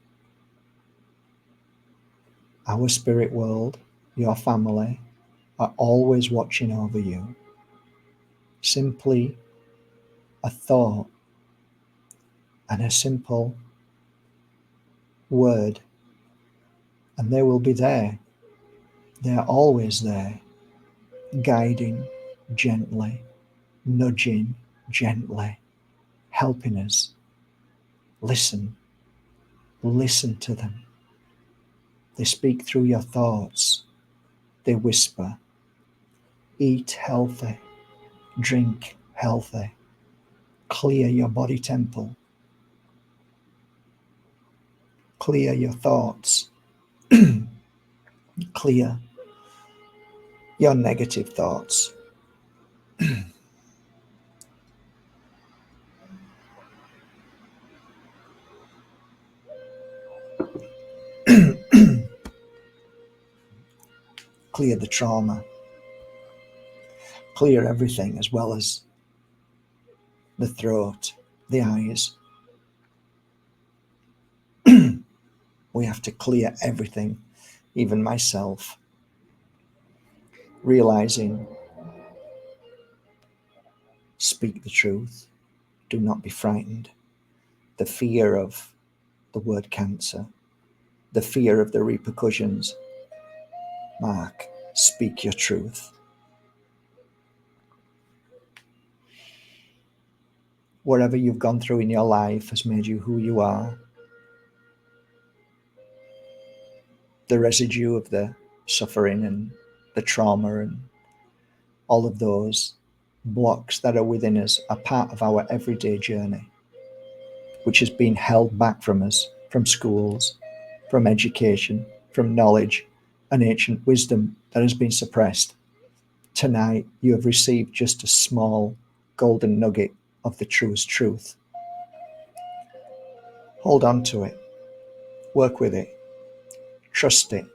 Our spirit world, your family, are always watching over you. Simply a thought and a simple word, and they will be there. They are always there, guiding gently, nudging gently, helping us. Listen, listen to them. They speak through your thoughts. They whisper, eat healthy, drink healthy, clear your body temple, clear your thoughts, clear your negative thoughts. Clear the trauma, clear everything as well as the throat, the eyes. We have to clear everything, even myself, realizing, speak the truth, do not be frightened. The fear of the word cancer, the fear of the repercussions. Mark, speak your truth. Whatever you've gone through in your life has made you who you are. The residue of the suffering and the trauma and all of those blocks that are within us are part of our everyday journey, which has been held back from us, from schools, from education, from knowledge and ancient wisdom that has been suppressed. Tonight, you have received just a small golden nugget of the truest truth. Hold on to it, work with it, trust it,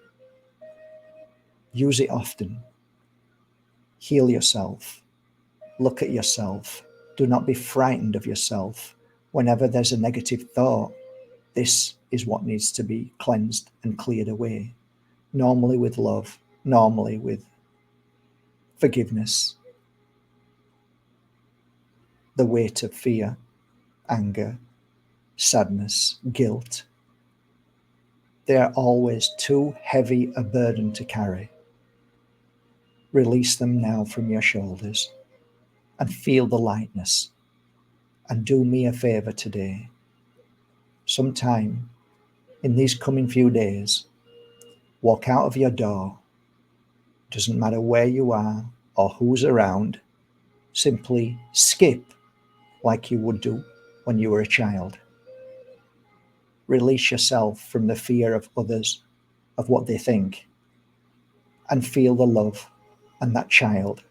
use it often, heal yourself, look at yourself. Do not be frightened of yourself. Whenever there's a negative thought, this is what needs to be cleansed and cleared away. Normally with love, normally with forgiveness. The weight of fear, anger, sadness, guilt, they are always too heavy a burden to carry. Release them now from your shoulders and feel the lightness. And do me a favor today. Sometime in these coming few days, walk out of your door. Doesn't matter where you are or who's around. Simply skip like you would do when you were a child. Release yourself from the fear of others, of what they think, and feel the love and that child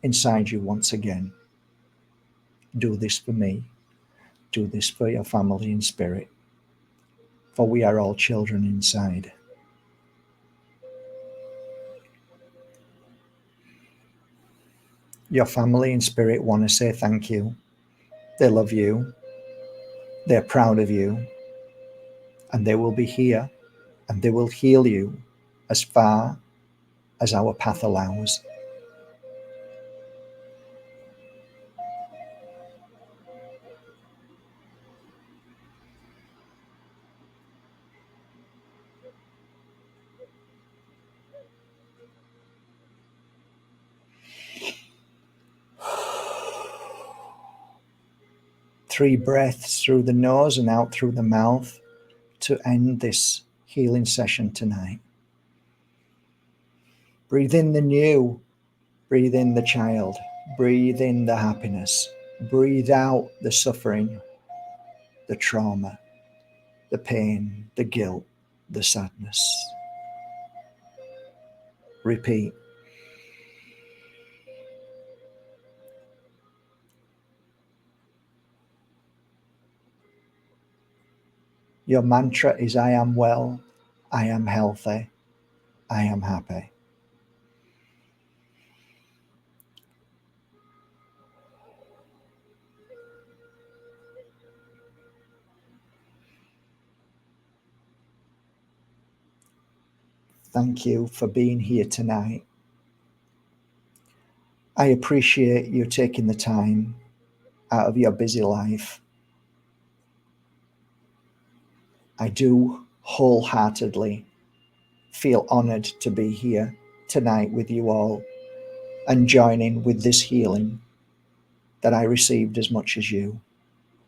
inside you once again. Do this for me. Do this for your family in spirit. For we are all children inside. Your family in spirit want to say thank you. They love you. They're proud of you. And they will be here and they will heal you as far as our path allows. 3 breaths through the nose and out through the mouth to end this healing session tonight. Breathe in the new, breathe in the child, breathe in the happiness, breathe out the suffering, the trauma, the pain, the guilt, the sadness. Repeat. Your mantra is I am well, I am healthy, I am happy. Thank you for being here tonight. I appreciate you taking the time out of your busy life. I do wholeheartedly feel honored to be here tonight with you all and joining with this healing that I received as much as you.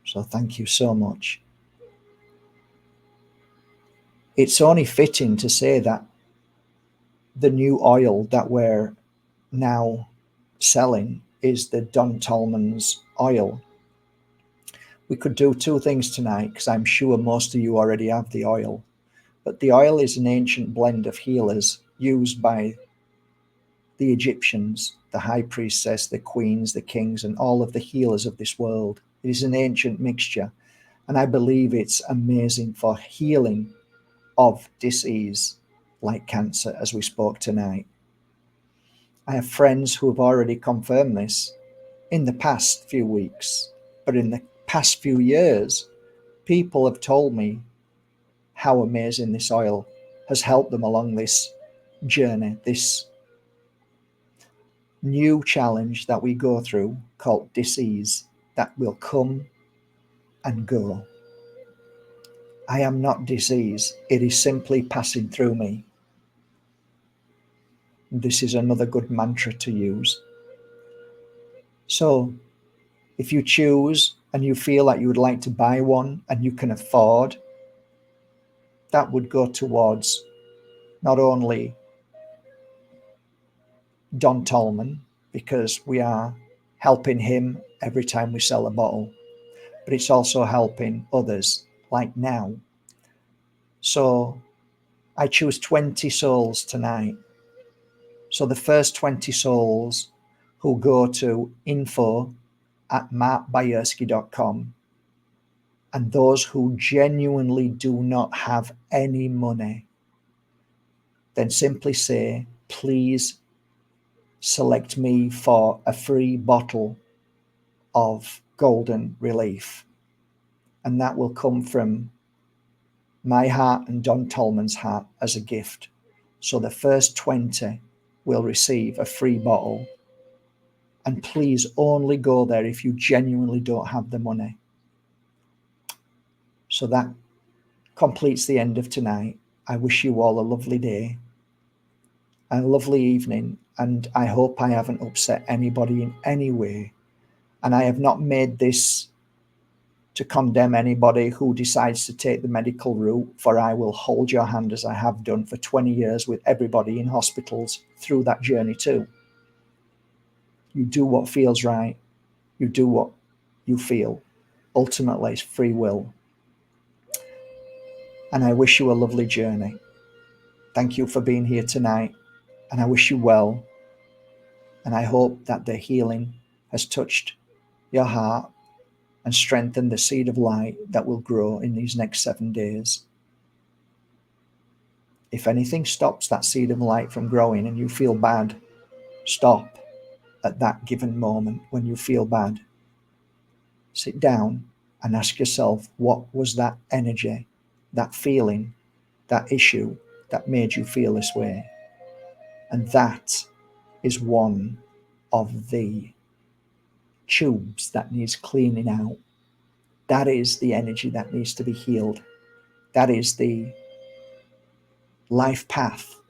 So thank you so much. It's only fitting to say that the new oil that we're now selling is the Don Tolman's oil. We could do 2 things tonight because I'm sure most of you already have the oil. But the oil is an ancient blend of healers used by the Egyptians, the high priestess, the queens, the kings, and all of the healers of this world. It is an ancient mixture, and I believe it's amazing for healing of disease like cancer, as we spoke tonight. I have friends who have already confirmed this in the past few weeks, but in the past few years, people have told me how amazing this oil has helped them along this journey, this new challenge that we go through called disease that will come and go. I am not disease, it is simply passing through me. This is another good mantra to use. So, if you choose and you feel like you would like to buy one and you can afford, that would go towards not only Don Tolman, because we are helping him every time we sell a bottle, but it's also helping others like now. So I choose 20 souls tonight. So the first 20 souls who go to info@markbajerski.com, and those who genuinely do not have any money, then simply say, please select me for a free bottle of golden relief. And that will come from my heart and Don Tolman's heart as a gift. So the first 20 will receive a free bottle. And please only go there if you genuinely don't have the money. So that completes the end of tonight. I wish you all a lovely day, a lovely evening, and I hope I haven't upset anybody in any way. And I have not made this to condemn anybody who decides to take the medical route, for I will hold your hand as I have done for 20 years with everybody in hospitals through that journey too. You do what feels right. You do what you feel. Ultimately, it's free will. And I wish you a lovely journey. Thank you for being here tonight, and I wish you well. And I hope that the healing has touched your heart and strengthened the seed of light that will grow in these next 7 days. If anything stops that seed of light from growing and you feel bad, stop at that given moment when you feel bad. Sit down and ask yourself, what was that energy, that feeling, that issue that made you feel this way? And that is one of the tubes that needs cleaning out. That is the energy that needs to be healed. That is the life path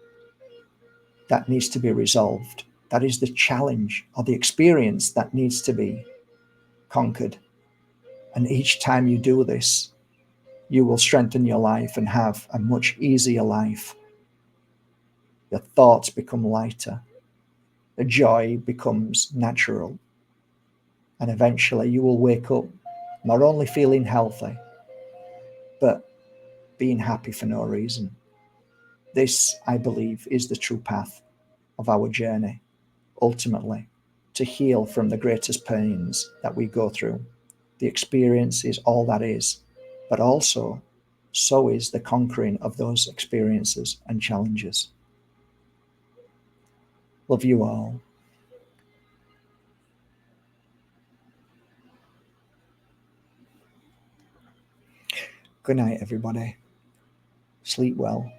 that needs to be resolved. That is the challenge or the experience that needs to be conquered. And each time you do this, you will strengthen your life and have a much easier life. Your thoughts become lighter. The joy becomes natural. And eventually you will wake up not only feeling healthy, but being happy for no reason. This, I believe, is the true path of our journey, ultimately, to heal from the greatest pains that we go through. The experience is all that is, but also, so is the conquering of those experiences and challenges. Love you all. Good night, everybody. Sleep well.